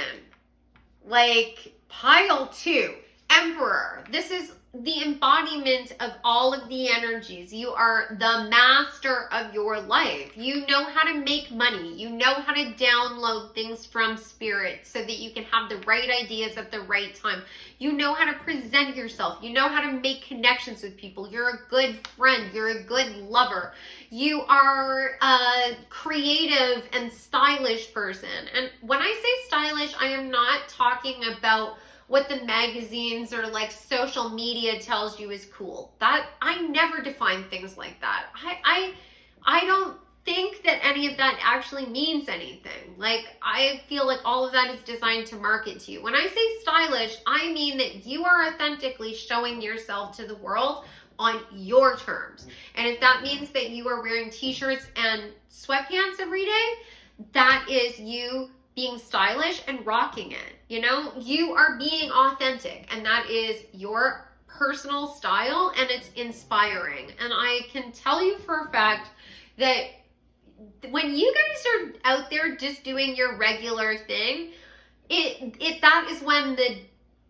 Like pile 2. Emperor. This is the embodiment of all of the energies. You are the master of your life. You know how to make money. You know how to download things from spirit so that you can have the right ideas at the right time. You know how to present yourself. You know how to make connections with people. You're a good friend. You're a good lover. You are a creative and stylish person. And when I say stylish, I am not talking about what the magazines or like social media tells you is cool. That I never define things like that. I don't think that any of that actually means anything. Like I feel like all of that is designed to market to you. When I say stylish, I mean that you are authentically showing yourself to the world on your terms. And if that means that you are wearing t-shirts and sweatpants every day, that is you being stylish and rocking it. You know, you are being authentic, and that is your personal style, and it's inspiring. And I can tell you for a fact that when you guys are out there just doing your regular thing, that is when the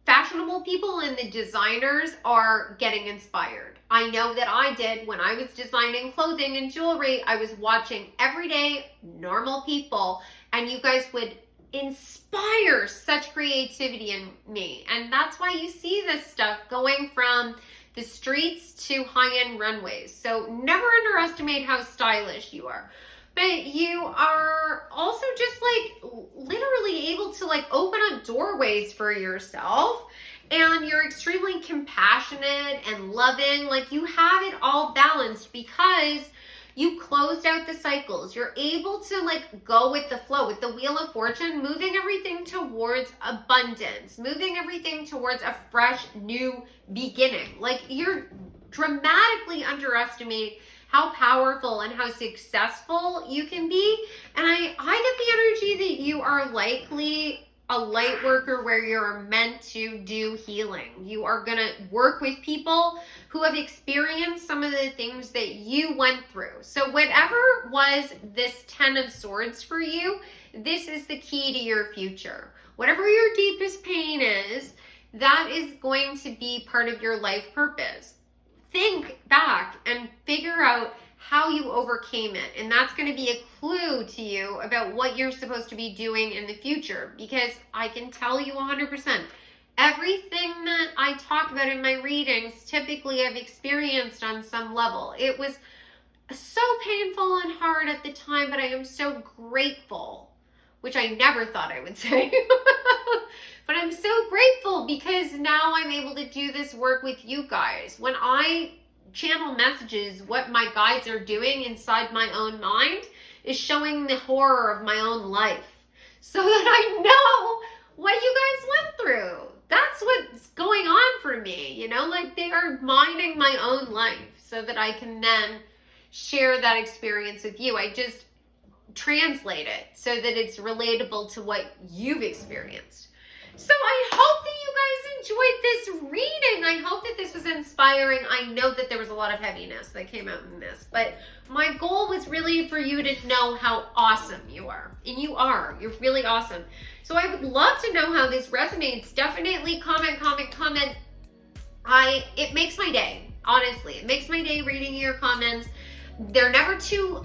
fashionable people and the designers are getting inspired. I know that I did when I was designing clothing and jewelry. I was watching everyday normal people, and you guys would inspire such creativity in me. And that's why you see this stuff going from the streets to high-end runways. So never underestimate how stylish you are. But you are also just like literally able to like open up doorways for yourself, and you're extremely compassionate and loving. Like you have it all balanced because you closed out the cycles. You're able to like go with the flow, with the Wheel of Fortune, moving everything towards abundance, moving everything towards a fresh new beginning. Like you're dramatically underestimating how powerful and how successful you can be. And I get the energy that you are likely a light worker where you're meant to do healing. You are going to work with people who have experienced some of the things that you went through. So whatever was this 10 of Swords for you, this is the key to your future. Whatever your deepest pain is, that is going to be part of your life purpose. Think back and figure out how you overcame it. And that's going to be a clue to you about what you're supposed to be doing in the future. Because I can tell you 100%, everything that I talk about in my readings, typically I've experienced on some level. It was so painful and hard at the time, but I am so grateful, which I never thought I would say. But I'm so grateful because now I'm able to do this work with you guys. When I channel messages, what my guides are doing inside my own mind is showing the horror of my own life so that I know what you guys went through. That's what's going on for me, you know, like they are mining my own life so that I can then share that experience with you. translate it so that it's relatable to what you've experienced. So I hope that you guys enjoyed this reading. I hope that this was inspiring. I know that there was a lot of heaviness that came out in this, but my goal was really for you to know how awesome you are. And you are. You're really awesome. So I would love to know how this resonates. Definitely comment. It makes my day. Honestly, it makes my day reading your comments. They're never too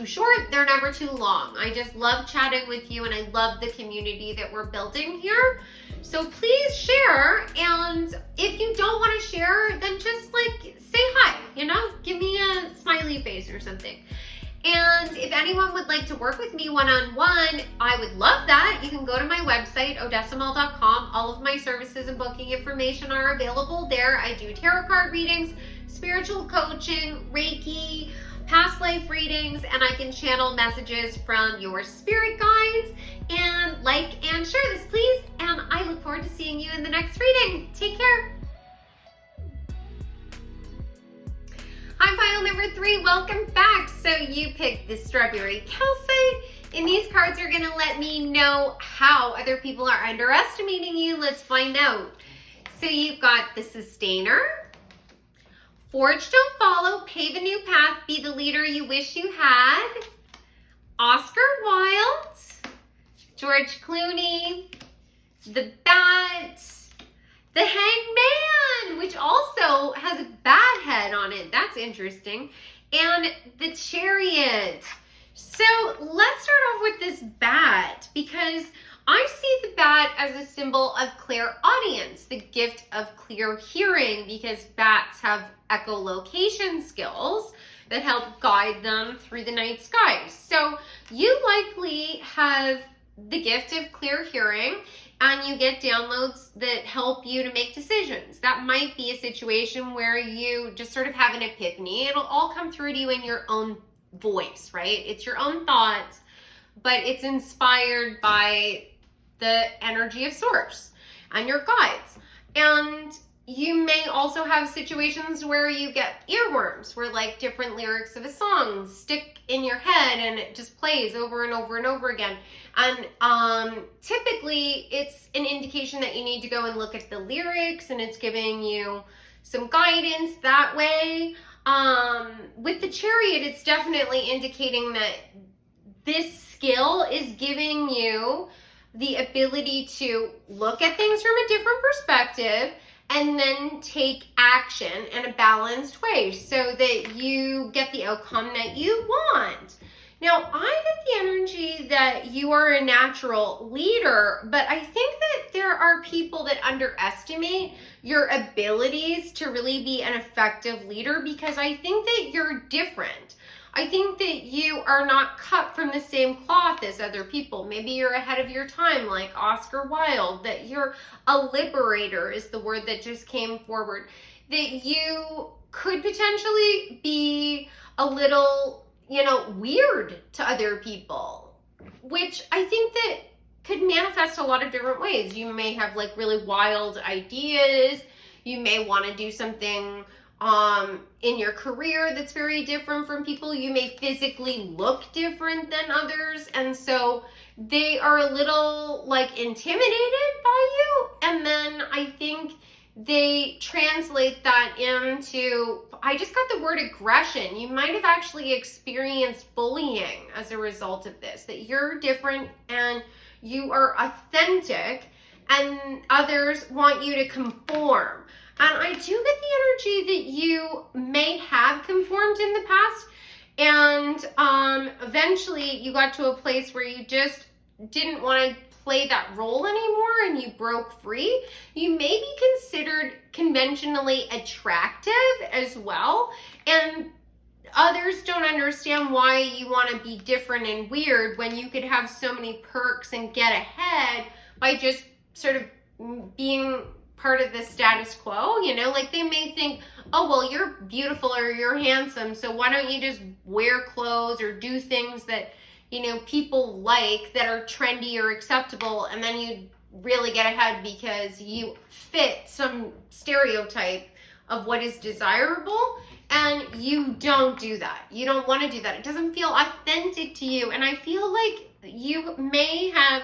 short, they're never too long. I just love chatting with you, and I love the community that we're building here. So please share, and if you don't want to share, then just like say hi, give me a smiley face or something. And if anyone would like to work with me one-on-one, I would love that. You can go to my website, odessamall.com. All of my services and booking information are available there. I do tarot card readings, spiritual coaching, Reiki, past life readings, and I can channel messages from your spirit guides. And like and share this, please. And I look forward to seeing you in the next reading. Take care. Hi, pile number 3, welcome back. So you picked the strawberry calcite, and these cards are gonna let me know how other people are underestimating you. Let's find out. So you've got the sustainer, forge, don't follow, pave a new path, be the leader you wish you had, Oscar Wilde, George Clooney, the bat, the hangman, which also has a bat head on it. That's interesting. And the chariot. So let's start off with this bat, because I see the bat as a symbol of clairaudience, the gift of clear hearing, because bats have echolocation skills that help guide them through the night sky. So you likely have the gift of clear hearing, and you get downloads that help you to make decisions. That might be a situation where you just sort of have an epiphany. It'll all come through to you in your own voice, right? It's your own thoughts, but it's inspired by the energy of source and your guides. And you may also have situations where you get earworms, where like different lyrics of a song stick in your head and it just plays over and over and over again. And typically it's an indication that you need to go and look at the lyrics, and it's giving you some guidance that way. With the chariot, it's definitely indicating that this skill is giving you the ability to look at things from a different perspective and then take action in a balanced way so that you get the outcome that you want. Now, I get the energy that you are a natural leader, but I think that there are people that underestimate your abilities to really be an effective leader, because I think that you're different. I think that you are not cut from the same cloth as other people. Maybe you're ahead of your time, like Oscar Wilde, that you're a liberator is the word that just came forward, that you could potentially be a little, weird to other people, which I think that could manifest a lot of different ways. You may have like really wild ideas. You may want to do something in your career that's very different from people. You may physically look different than others, and so they are a little like intimidated by you, and then I think they translate that into, I just got the word aggression. You might have actually experienced bullying as a result of this, that you're different and you are authentic and others want you to conform. And I do get the energy that you may have conformed in the past, and eventually you got to a place where you just didn't want to play that role anymore and you broke free. You may be considered conventionally attractive as well, and others don't understand why you want to be different and weird when you could have so many perks and get ahead by just sort of being part of the status quo. Like they may think, oh, well, you're beautiful or you're handsome, so why don't you just wear clothes or do things that people like that are trendy or acceptable, and then you really get ahead because you fit some stereotype of what is desirable, and you don't do that. You don't want to do that. It doesn't feel authentic to you, and I feel like you may have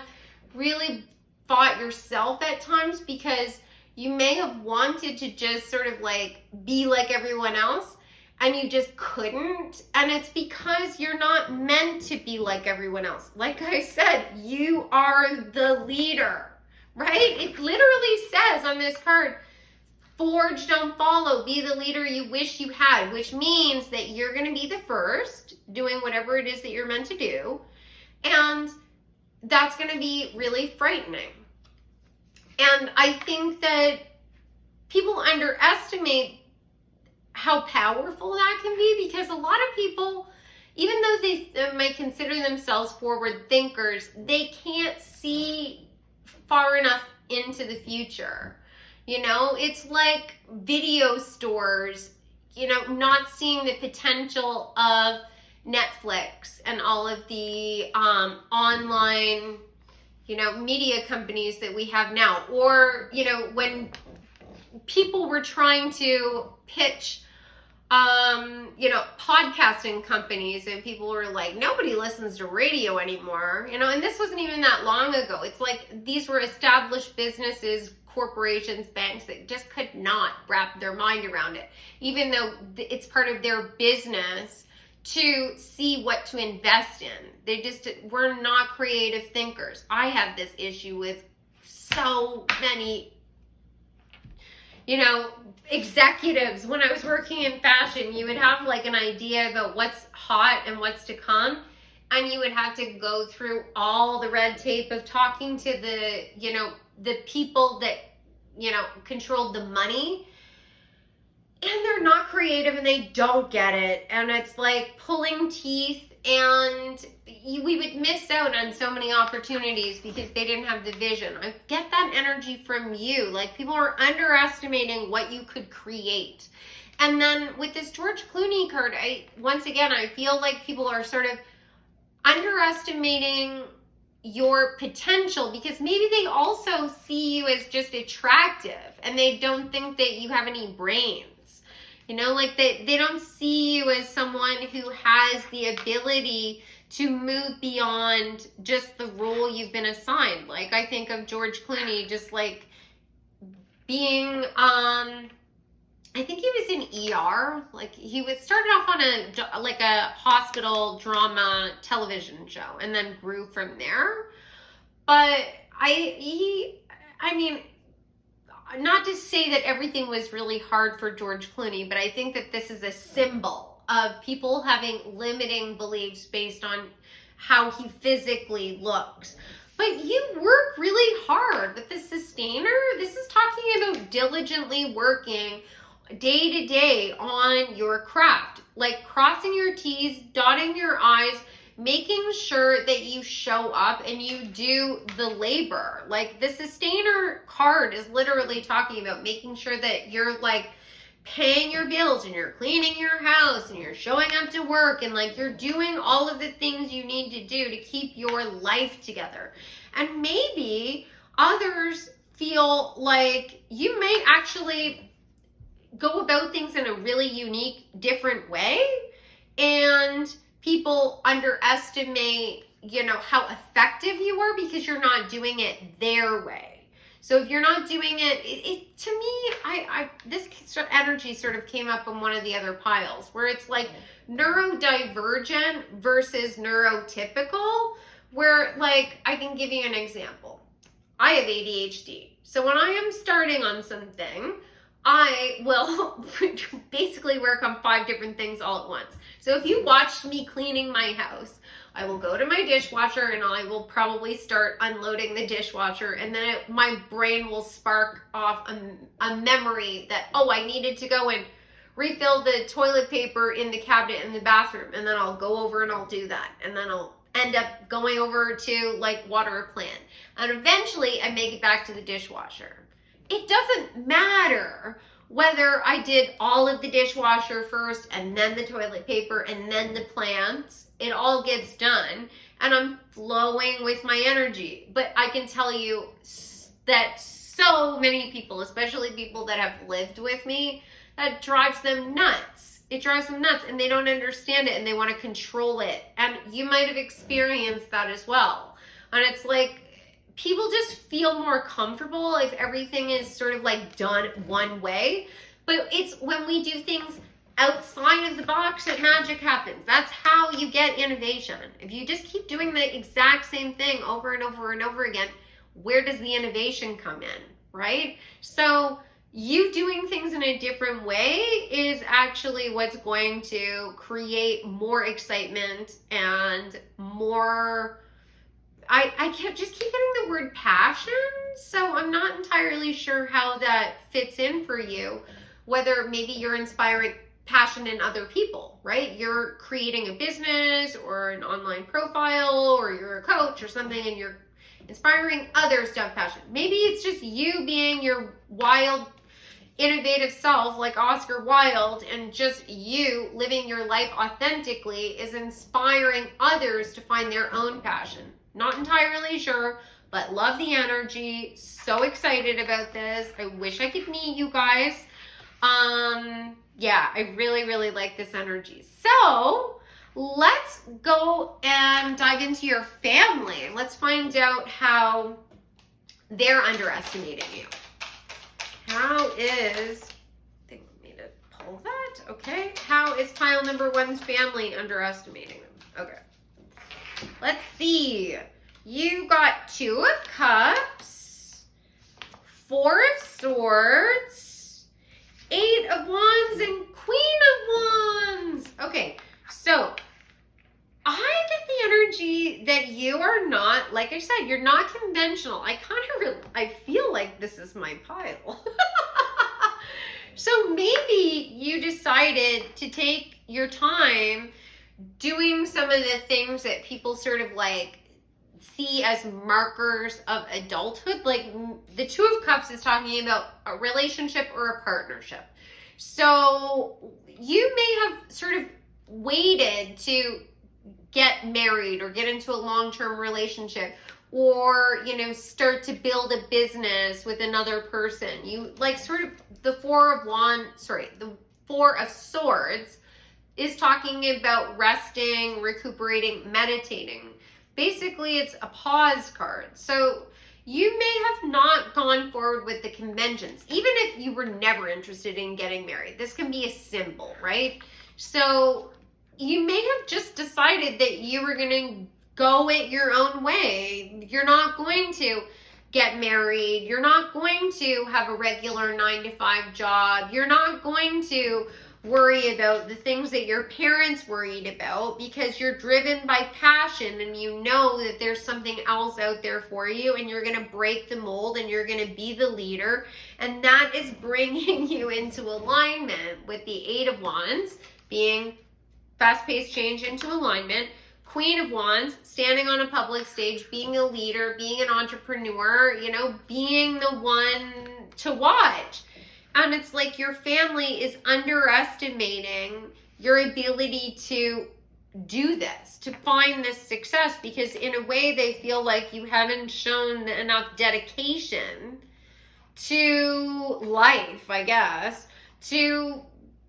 really fought yourself at times because you may have wanted to just sort of like be like everyone else, and you just couldn't. And it's because you're not meant to be like everyone else. Like I said, you are the leader, right? It literally says on this card, forge, don't follow, be the leader you wish you had, which means that you're going to be the first doing whatever it is that you're meant to do. And that's going to be really frightening. And I think that people underestimate how powerful that can be, because a lot of people, even though they might consider themselves forward thinkers, they can't see far enough into the future. You know, it's like video stores, you know, not seeing the potential of Netflix and all of the online, you know, media companies that we have now. Or, you know, when people were trying to pitch, you know, podcasting companies, and people were like, nobody listens to radio anymore, you know, and this wasn't even that long ago. It's like these were established businesses, corporations, banks that just could not wrap their mind around it, even though it's part of their business to see what to invest in. They just were not creative thinkers. I have this issue with so many, you know, executives. When I was working in fashion, you would have like an idea about what's hot and what's to come, and you would have to go through all the red tape of talking to the, you know, the people that, you know, controlled the money, and they're not creative and they don't get it, and it's like pulling teeth, and we would miss out on so many opportunities because they didn't have the vision. I get that energy from you. Like, people are underestimating what you could create. And then with this George Clooney card, once again, I feel like people are sort of underestimating your potential, because maybe they also see you as just attractive and they don't think that you have any brains. You know, like they don't see you as someone who has the ability to move beyond just the role you've been assigned. Like, I think of George Clooney just like being, I think he was in ER. Like, he started off on a hospital drama television show and then grew from there. But I mean, not to say that everything was really hard for George Clooney, but I think that this is a symbol of people having limiting beliefs based on how he physically looks. But you work really hard with the sustainer. This is talking about diligently working day to day on your craft, like crossing your T's, dotting your I's, making sure that you show up and you do the labor. Like, the sustainer card is literally talking about making sure that you're like paying your bills and you're cleaning your house and you're showing up to work and like you're doing all of the things you need to do to keep your life together. And maybe others feel like you may actually go about things in a really unique, different way, and people underestimate, you know, how effective you are because you're not doing it their way. So if you're not doing it, to me, this energy sort of came up in one of the other piles, where it's like neurodivergent versus neurotypical, where, like, I can give you an example. I have ADHD. So when I am starting on something, I will basically work on 5 different things all at once. So if you watched me cleaning my house, I will go to my dishwasher and I will probably start unloading the dishwasher, and then my brain will spark off a memory that, oh, I needed to go and refill the toilet paper in the cabinet in the bathroom, and then I'll go over and I'll do that, and then I'll end up going over to like water a plant, and eventually I make it back to the dishwasher. It doesn't matter whether I did all of the dishwasher first and then the toilet paper and then the plants. It all gets done and I'm flowing with my energy. But I can tell you that so many people, especially people that have lived with me, that drives them nuts. It drives them nuts and they don't understand it and they want to control it. And you might have experienced that as well. And it's like, people just feel more comfortable if everything is sort of like done one way. But it's when we do things outside of the box that magic happens. That's how you get innovation. If you just keep doing the exact same thing over and over and over again, where does the innovation come in, right? So you doing things in a different way is actually what's going to create more excitement and more, I kept just keep getting the word passion, so I'm not entirely sure how that fits in for you, whether maybe you're inspiring passion in other people, right? You're creating a business or an online profile, or you're a coach or something, and you're inspiring others to have passion. Maybe it's just you being your wild, innovative self like Oscar Wilde, and just you living your life authentically is inspiring others to find their own passion. Not entirely sure, but love the energy. So excited about this. I wish I could meet you guys. Yeah, I really, really like this energy. So let's go and dive into your family. Let's find out how they're underestimating you. How is, I think we need to pull that. Okay. How is pile number one's family underestimating them? Okay. Let's see. You got 2 of Cups, 4 of Swords, 8 of Wands, and Queen of Wands. Okay, so I get the energy that you are not, like I said, you're not conventional. I feel like this is my pile. So maybe you decided to take your time doing some of the things that people sort of like see as markers of adulthood. Like the 2 of Cups is talking about a relationship or a partnership. So you may have sort of waited to get married or get into a long-term relationship, or, you know, start to build a business with another person. You like sort of the 4 of Swords is talking about resting, recuperating, meditating. Basically, it's a pause card. So you may have not gone forward with the conventions, even if you were never interested in getting married. This can be a symbol, right? So you may have just decided that you were going to go it your own way. You're not going to get married. You're not going to have a regular 9-to-5 job. You're not going to worry about the things that your parents worried about, because you're driven by passion and you know that there's something else out there for you, and you're going to break the mold and you're going to be the leader. And that is bringing you into alignment with the 8 of Wands being fast-paced change into alignment. Queen of Wands, standing on a public stage, being a leader, being an entrepreneur, you know, being the one to watch. And it's like your family is underestimating your ability to do this, to find this success, because in a way they feel like you haven't shown enough dedication to life, I guess, to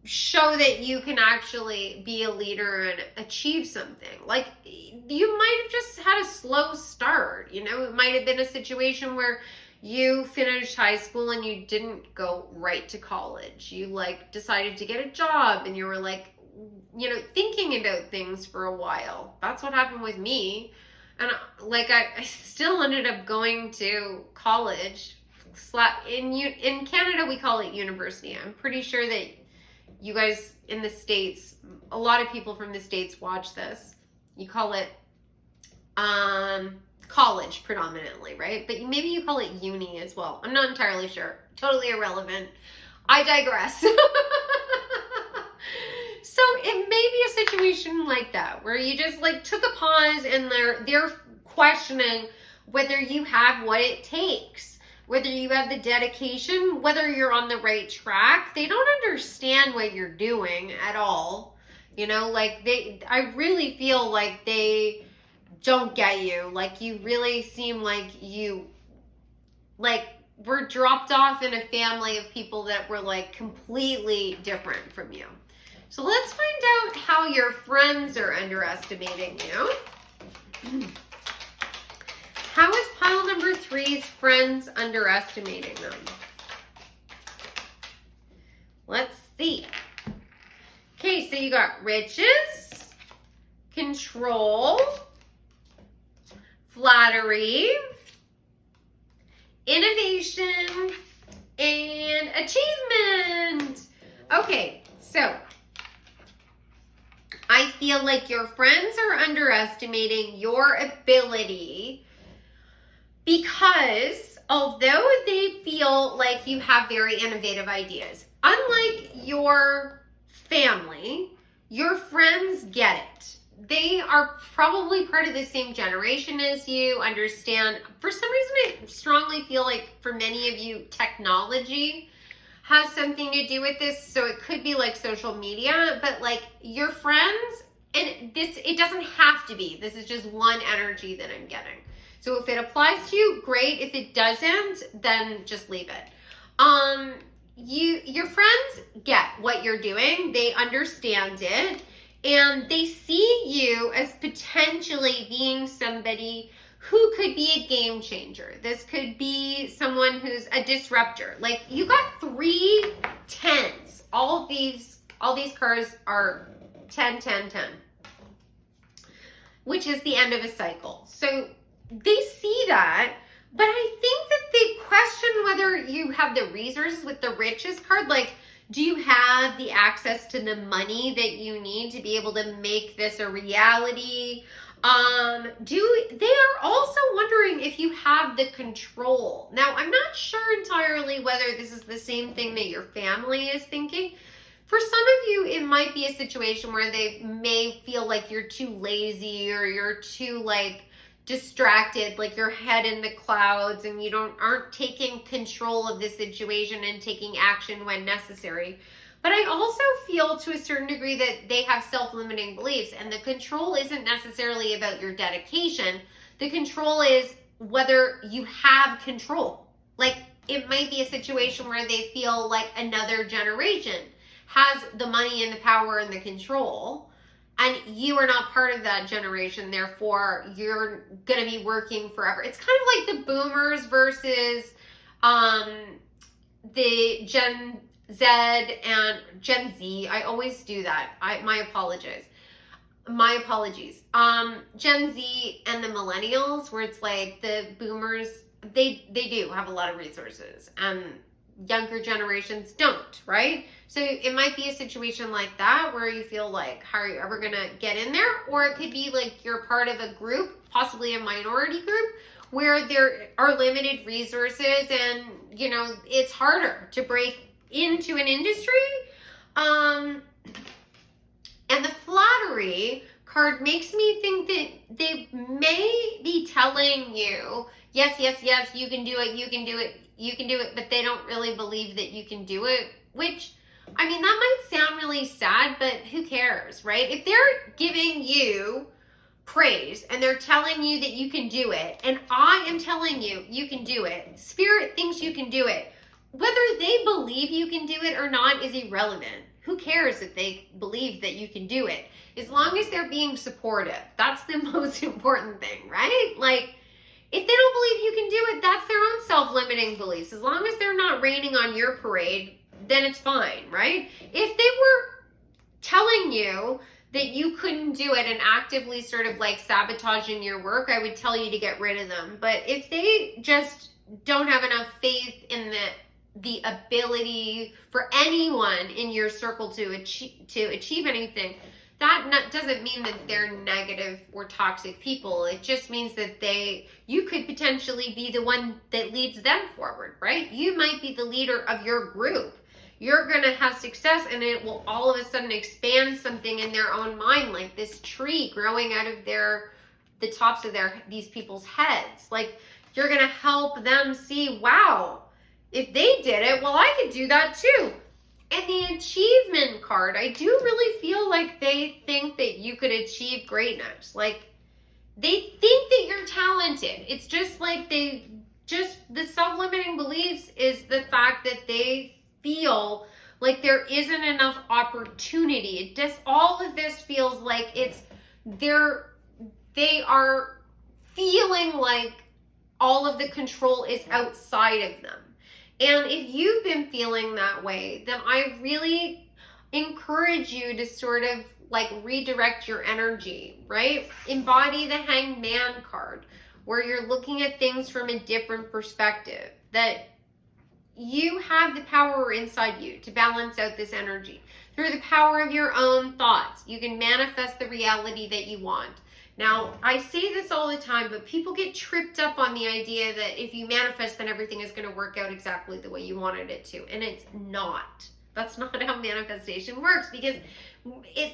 show that you can actually be a leader and achieve something. Like, you might have just had a slow start, you know. It might have been a situation where you finished high school and you didn't go right to college. You like decided to get a job and you were like, you know, thinking about things for a while. That's what happened with me. And like, I still ended up going to college. In Canada, we call it university. I'm pretty sure that you guys in the States, a lot of people from the States watch this. You call it college predominantly, right? But maybe you call it uni as well. I'm not entirely sure. Totally irrelevant. I digress. So it may be a situation like that where you just like took a pause and they're questioning whether you have what it takes, whether you have the dedication, whether you're on the right track. They don't understand what you're doing at all. You know, like I really feel like they don't get you. Like, you really seem like you, like, were dropped off in a family of people that were like completely different from you. So let's find out how your friends are underestimating you. How is pile number 3's friends underestimating them? Let's see. Okay, so you got riches, control, flattery, innovation, and achievement. Okay, so I feel like your friends are underestimating your ability because although they feel like you have very innovative ideas, unlike your family, your friends get it. They are probably part of the same generation as you, understand. For some reason, I strongly feel like for many of you, technology has something to do with this. So it could be like social media, but like your friends, and this, it doesn't have to be. This is just one energy that I'm getting. So if it applies to you, great. If it doesn't, then just leave it. Your friends get what you're doing. They understand it. And they see you as potentially being somebody who could be a game changer. This could be someone who's a disruptor. Like you got 3 10s. All these cards are 10, 10, 10, which is the end of a cycle. So they see that, but I think that they question whether you have the resources with the riches card. Like, do you have the access to the money that you need to be able to make this a reality? They are also wondering if you have the control. Now, I'm not sure entirely whether this is the same thing that your family is thinking. For some of you, it might be a situation where they may feel like you're too lazy or you're too like distracted, like your head in the clouds, and you aren't taking control of the situation and taking action when necessary. But I also feel to a certain degree that they have self-limiting beliefs, and the control isn't necessarily about your dedication. The control is whether you have control. Like it might be a situation where they feel like another generation has the money and the power and the control, and you are not part of that generation, therefore you're going to be working forever. It's kind of like the boomers versus the Gen Z and Gen Z. I always do that. My apologies. Gen Z and the millennials, where it's like the boomers, they do have a lot of resources and younger generations don't, right? So it might be a situation like that where you feel like, how are you ever gonna get in there? Or it could be like you're part of a group, possibly a minority group, where there are limited resources and, you know, it's harder to break into an industry. And the flattery card makes me think that they may be telling you, yes, yes, yes, you can do it, you can do it, you can do it, but they don't really believe that you can do it, which, I mean, that might sound really sad, but who cares, right? If they're giving you praise and they're telling you that you can do it, and I am telling you you can do it, Spirit thinks you can do it, whether they believe you can do it or not is irrelevant. Who cares if they believe that you can do it? As long as they're being supportive, that's the most important thing, right? Like, if they don't believe you can do it, that's their own self-limiting beliefs. As long as they're not raining on your parade, then it's fine, right? If they were telling you that you couldn't do it and actively sort of like sabotaging your work, I would tell you to get rid of them. But if they just don't have enough faith in the ability for anyone in your circle to achieve anything, that doesn't mean that they're negative or toxic people. It just means that you could potentially be the one that leads them forward, right? You might be the leader of your group. You're going to have success, and it will all of a sudden expand something in their own mind, like this tree growing out of the tops of these people's heads. Like, you're going to help them see, wow, if they did it, well, I could do that too. And the achievement card, I do really feel like they think that you could achieve greatness. Like, they think that you're talented. It's just like they just the self-limiting beliefs is the fact that they feel like there isn't enough opportunity. All of this feels like they are feeling like all of the control is outside of them. And if you've been feeling that way, then I really encourage you to sort of like redirect your energy, right? Embody the Hanged Man card, where you're looking at things from a different perspective, that you have the power inside you to balance out this energy. Through the power of your own thoughts, you can manifest the reality that you want. Now, I say this all the time, but people get tripped up on the idea that if you manifest, then everything is going to work out exactly the way you wanted it to. And it's not. That's not how manifestation works, because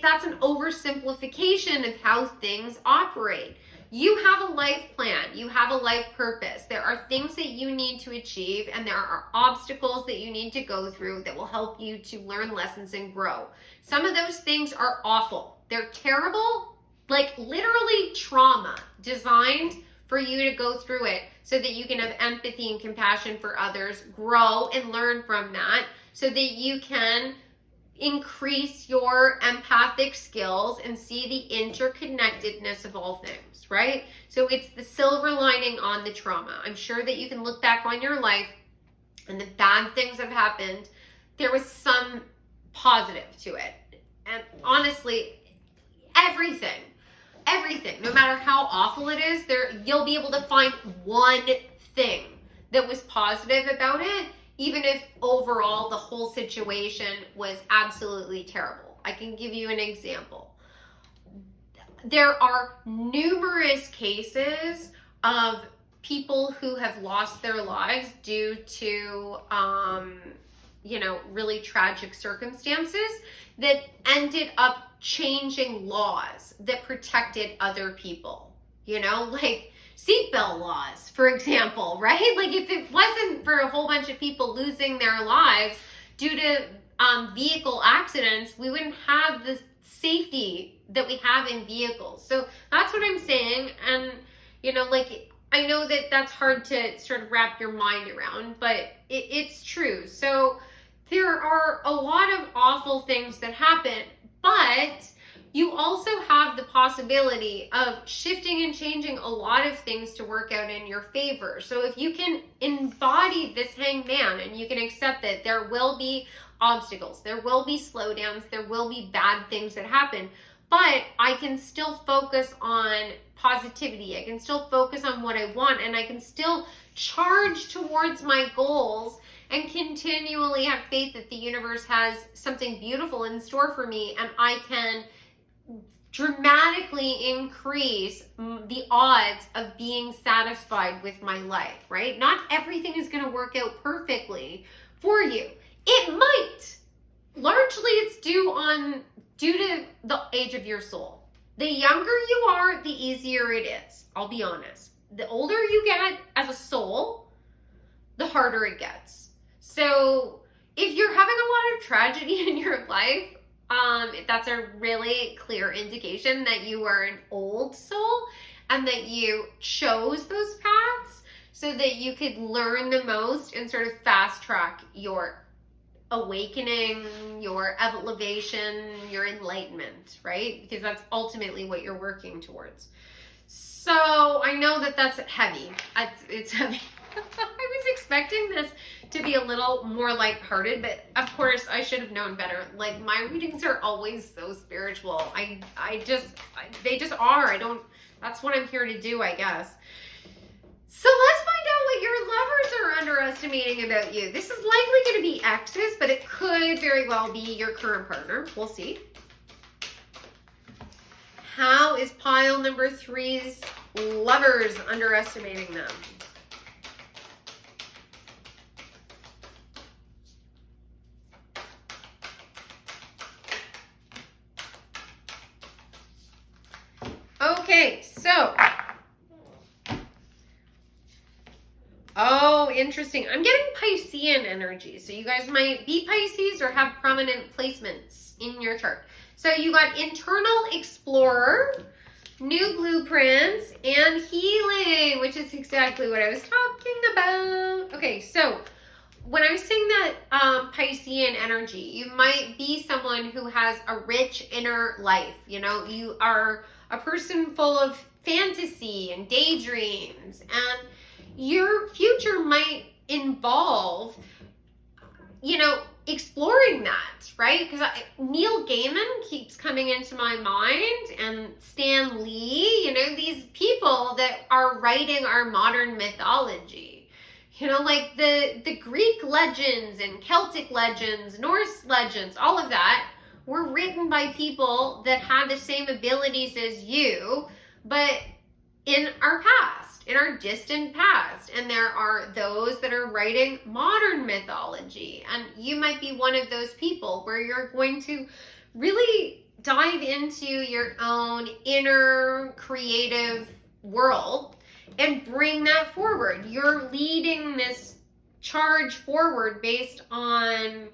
that's an oversimplification of how things operate. You have a life plan. You have a life purpose. There are things that you need to achieve, and there are obstacles that you need to go through that will help you to learn lessons and grow. Some of those things are awful. They're terrible. Like literally trauma designed for you to go through it so that you can have empathy and compassion for others, grow and learn from that so that you can increase your empathic skills and see the interconnectedness of all things, right? So it's the silver lining on the trauma. I'm sure that you can look back on your life and the bad things have happened. There was some positive to it. And honestly, everything, no matter how awful it is, you'll be able to find one thing that was positive about it, even if overall the whole situation was absolutely terrible. I can give you an example. There are numerous cases of people who have lost their lives due to really tragic circumstances that ended up changing laws that protected other people, like seatbelt laws, for example, right? Like if it wasn't for a whole bunch of people losing their lives due to vehicle accidents, we wouldn't have the safety that we have in vehicles. So that's what I'm saying. And, I know that that's hard to sort of wrap your mind around, but it's true. So there are a lot of awful things that happen, but you also have the possibility of shifting and changing a lot of things to work out in your favor. So if you can embody this Hanged Man and you can accept that there will be obstacles, there will be slowdowns, there will be bad things that happen, but I can still focus on positivity. I can still focus on what I want, and I can still charge towards my goals and continually have faith that the universe has something beautiful in store for me, and I can dramatically increase the odds of being satisfied with my life, right? Not everything is going to work out perfectly for you. It might. Largely it's due to the age of your soul. The younger you are, the easier it is. I'll be honest. The older you get as a soul, the harder it gets. So if you're having a lot of tragedy in your life, that's a really clear indication that you are an old soul and that you chose those paths so that you could learn the most and sort of fast track your awakening, your elevation, your enlightenment, right? Because that's ultimately what you're working towards. So I know that that's heavy. It's heavy. I was expecting this to be a little more lighthearted, but of course I should have known better. Like, my readings are always so spiritual. They just are. That's what I'm here to do, I guess. So let's find out what your lovers are underestimating about you. This is likely going to be exes, but it could very well be your current partner. We'll see. How is pile number 3's lovers underestimating them? Okay, so, interesting. I'm getting Piscean energy. So you guys might be Pisces or have prominent placements in your chart. So you got internal explorer, new blueprints, and healing, which is exactly what I was talking about. Okay, so when I was saying that Piscean energy, you might be someone who has a rich inner life. You know, you are a person full of fantasy and daydreams, and your future might involve, you know, exploring that, right? Because Neil Gaiman keeps coming into my mind, and Stan Lee, you know, these people that are writing our modern mythology. You know, like the Greek legends and Celtic legends, Norse legends, all of that were written by people that had the same abilities as you, but in our past, in our distant past. And there are those that are writing modern mythology. And you might be one of those people where you're going to really dive into your own inner creative world and bring that forward. You're leading this charge forward based on,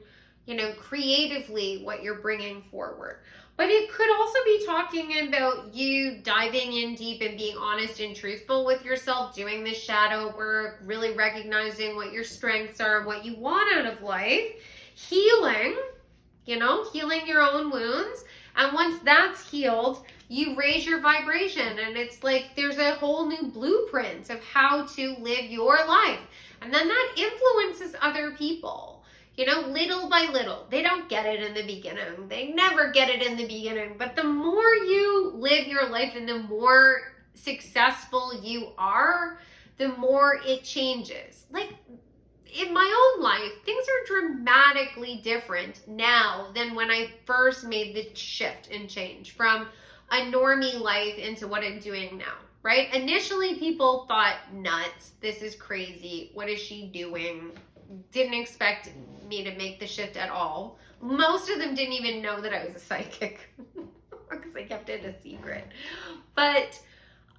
you know, creatively what you're bringing forward. But it could also be talking about you diving in deep and being honest and truthful with yourself, doing this shadow work, really recognizing what your strengths are, what you want out of life, healing, you know, healing your own wounds. And once that's healed, you raise your vibration, and it's like there's a whole new blueprint of how to live your life. And then that influences other people. You know, little by little. They don't get it in the beginning. They never get it in the beginning. But the more you live your life and the more successful you are, the more it changes. Like in my own life, things are dramatically different now than when I first made the shift and change from a normie life into what I'm doing now, right? Initially, people thought, nuts, this is crazy. What is she doing? Didn't expect me to make the shift at all. Most of them didn't even know that I was a psychic because I kept it a secret. But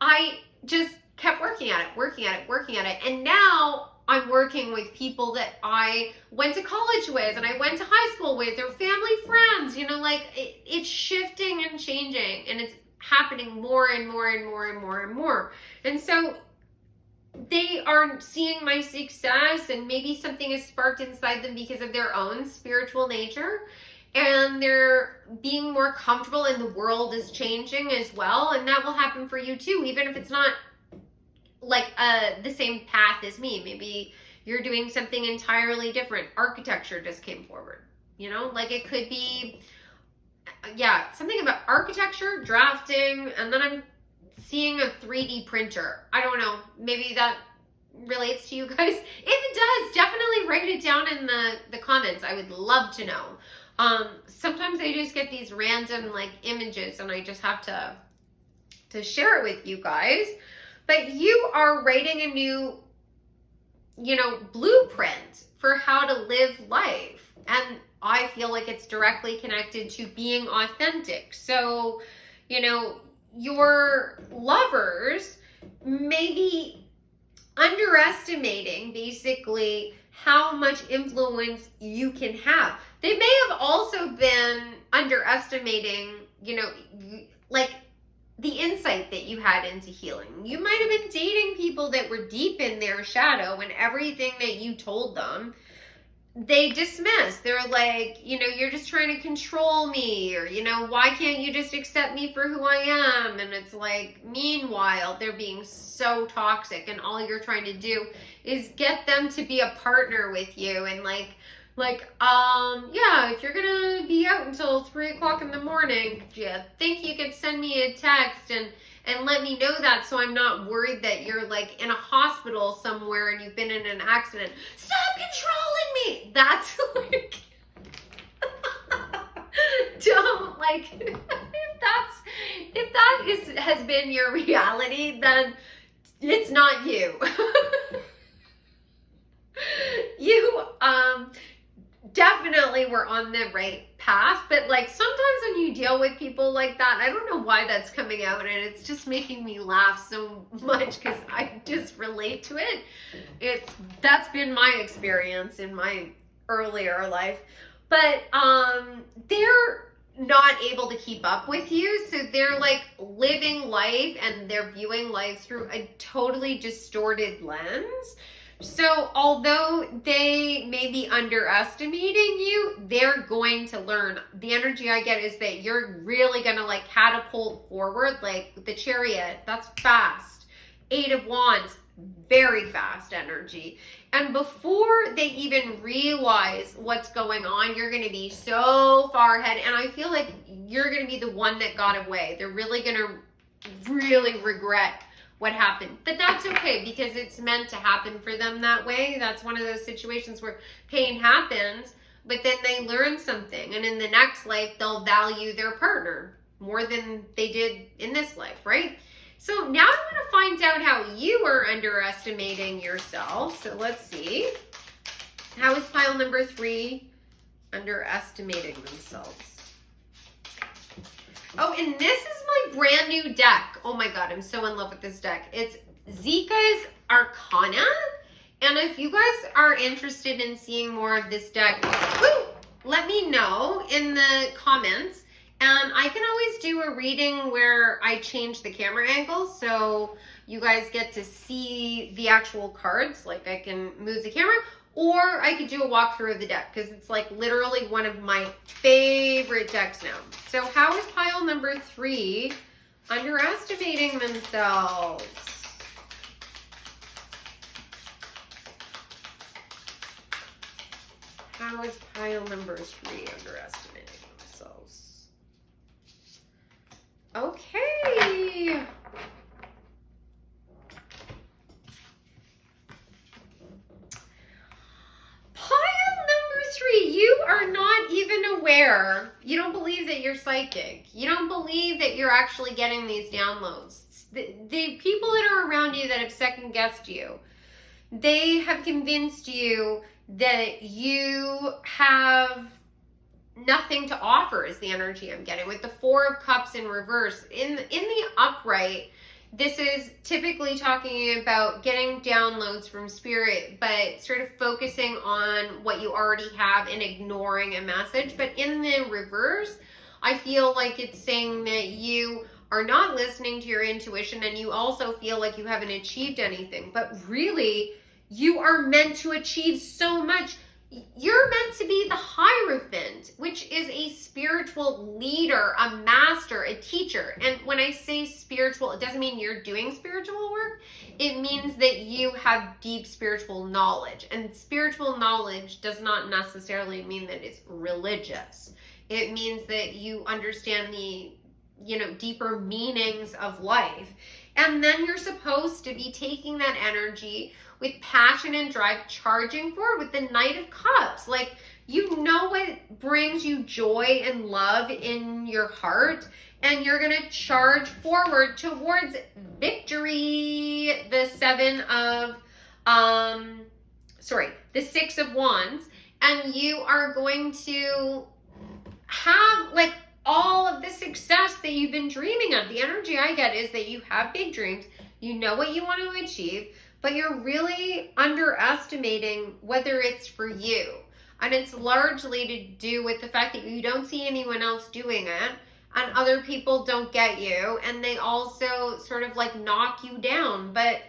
I just kept working at it. And now I'm working with people that I went to college with and I went to high school with, or family friends, you know, like it's shifting and changing, and it's happening more and more and more and more and more. And so they are seeing my success, and maybe something is sparked inside them because of their own spiritual nature, and they're being more comfortable, and the world is changing as well. And that will happen for you too, even if it's not like the same path as me. Maybe you're doing something entirely different. Architecture just came forward, you know, like it could be, yeah, something about architecture, drafting, and then I'm seeing a 3D printer. I don't know. Maybe that relates to you guys. If it does, definitely write it down in the comments. I would love to know. Sometimes I just get these random like images, and I just have to share it with you guys. But you are writing a new, you know, blueprint for how to live life. And I feel like it's directly connected to being authentic. So, you know, your lovers may be underestimating basically how much influence you can have. They may have also been underestimating, you know, like the insight that you had into healing. You might have been dating people that were deep in their shadow, and everything that you told them, they dismiss. They're like, you know, you're just trying to control me, or, you know, why can't you just accept me for who I am? And it's like, meanwhile, they're being so toxic, and all you're trying to do is get them to be a partner with you. And yeah, if you're gonna be out until 3 o'clock in the morning, do you think you could send me a text and let me know that, so I'm not worried that you're like in a hospital somewhere and you've been in an accident? Stop controlling me. That's like, don't, like, if that has been your reality, then it's not you. You definitely were on the right path, but like sometimes when you deal with people like that, I don't know why that's coming out, and it's just making me laugh so much because I just relate to it. That's been my experience in my earlier life. But they're not able to keep up with you. So they're like living life and they're viewing life through a totally distorted lens. So although they may be underestimating you, they're going to learn. The energy I get is that you're really going to like catapult forward, like the Chariot. That's fast. 8 of Wands, very fast energy. And before they even realize what's going on, you're going to be so far ahead. And I feel like you're going to be the one that got away. They're really going to really regret what happened. But that's okay, because it's meant to happen for them that way. That's one of those situations where pain happens, but then they learn something. And in the next life, they'll value their partner more than they did in this life, right? So now I want to find out how you are underestimating yourself. So let's see. How is pile number 3 underestimating themselves? Oh, and this is my brand new deck. Oh my God, I'm so in love with this deck. It's Zika's Arcana. And if you guys are interested in seeing more of this deck, let me know in the comments. And I can always do a reading where I change the camera angle so you guys get to see the actual cards. Like I can move the camera, or I could do a walkthrough of the deck because it's like literally one of my favorite decks now. So how is pile number 3 underestimating themselves? How is pile number 3 underestimating themselves? Okay. You are not even aware. You don't believe that you're psychic. You don't believe that you're actually getting these downloads. The people that are around you that have second guessed you, they have convinced you that you have nothing to offer is the energy I'm getting. With the 4 of Cups in reverse, in the upright, this is typically talking about getting downloads from spirit, but sort of focusing on what you already have and ignoring a message. But in the reverse, I feel like it's saying that you are not listening to your intuition, and you also feel like you haven't achieved anything. But really, you are meant to achieve so much. You're meant to be the Hierophant, which is a spiritual leader, a master, a teacher. And when I say spiritual, it doesn't mean you're doing spiritual work. It means that you have deep spiritual knowledge. And spiritual knowledge does not necessarily mean that it's religious. It means that you understand the, deeper meanings of life. And then you're supposed to be taking that energy with passion and drive, charging forward with the Knight of Cups. Like, you know what brings you joy and love in your heart, and you're going to charge forward towards victory. The 6 of Wands, and you are going to have like all of the success that you've been dreaming of. The energy I get is that you have big dreams, you know what you want to achieve, but you're really underestimating whether it's for you. And it's largely to do with the fact that you don't see anyone else doing it, and other people don't get you, and they also sort of like knock you down. But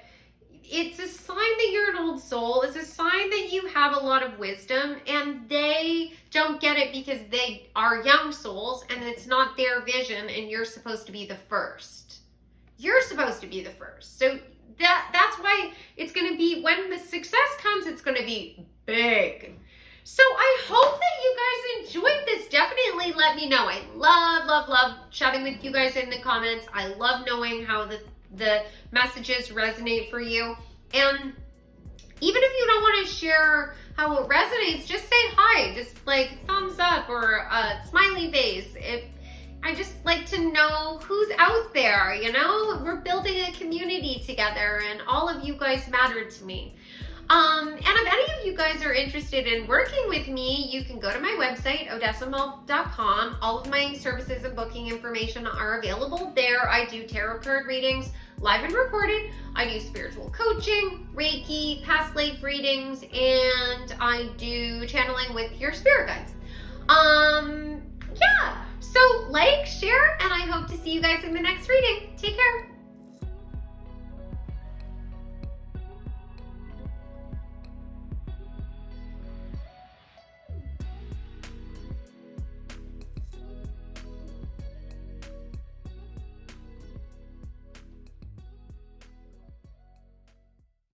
it's a sign that you're an old soul. It's a sign that you have a lot of wisdom, and they don't get it because they are young souls and it's not their vision, and you're supposed to be the first. You're supposed to be the first. So that's why it's going to be, when the success comes, it's going to be big. So I hope that you guys enjoyed this. Definitely let me know. I love chatting with you guys in the comments. I love knowing how the messages resonate for you. And even if you don't want to share how it resonates, just say hi. Just like thumbs up or a smiley face. I just like to know who's out there, We're building a community together, and all of you guys matter to me. And if any of you guys are interested in working with me, you can go to my website, odessamal.com. All of my services and booking information are available there. I do tarot card readings, live and recorded. I do spiritual coaching, Reiki, past life readings, and I do channeling with your spirit guides. Yeah. So like, share, and I hope to see you guys in the next reading. Take care.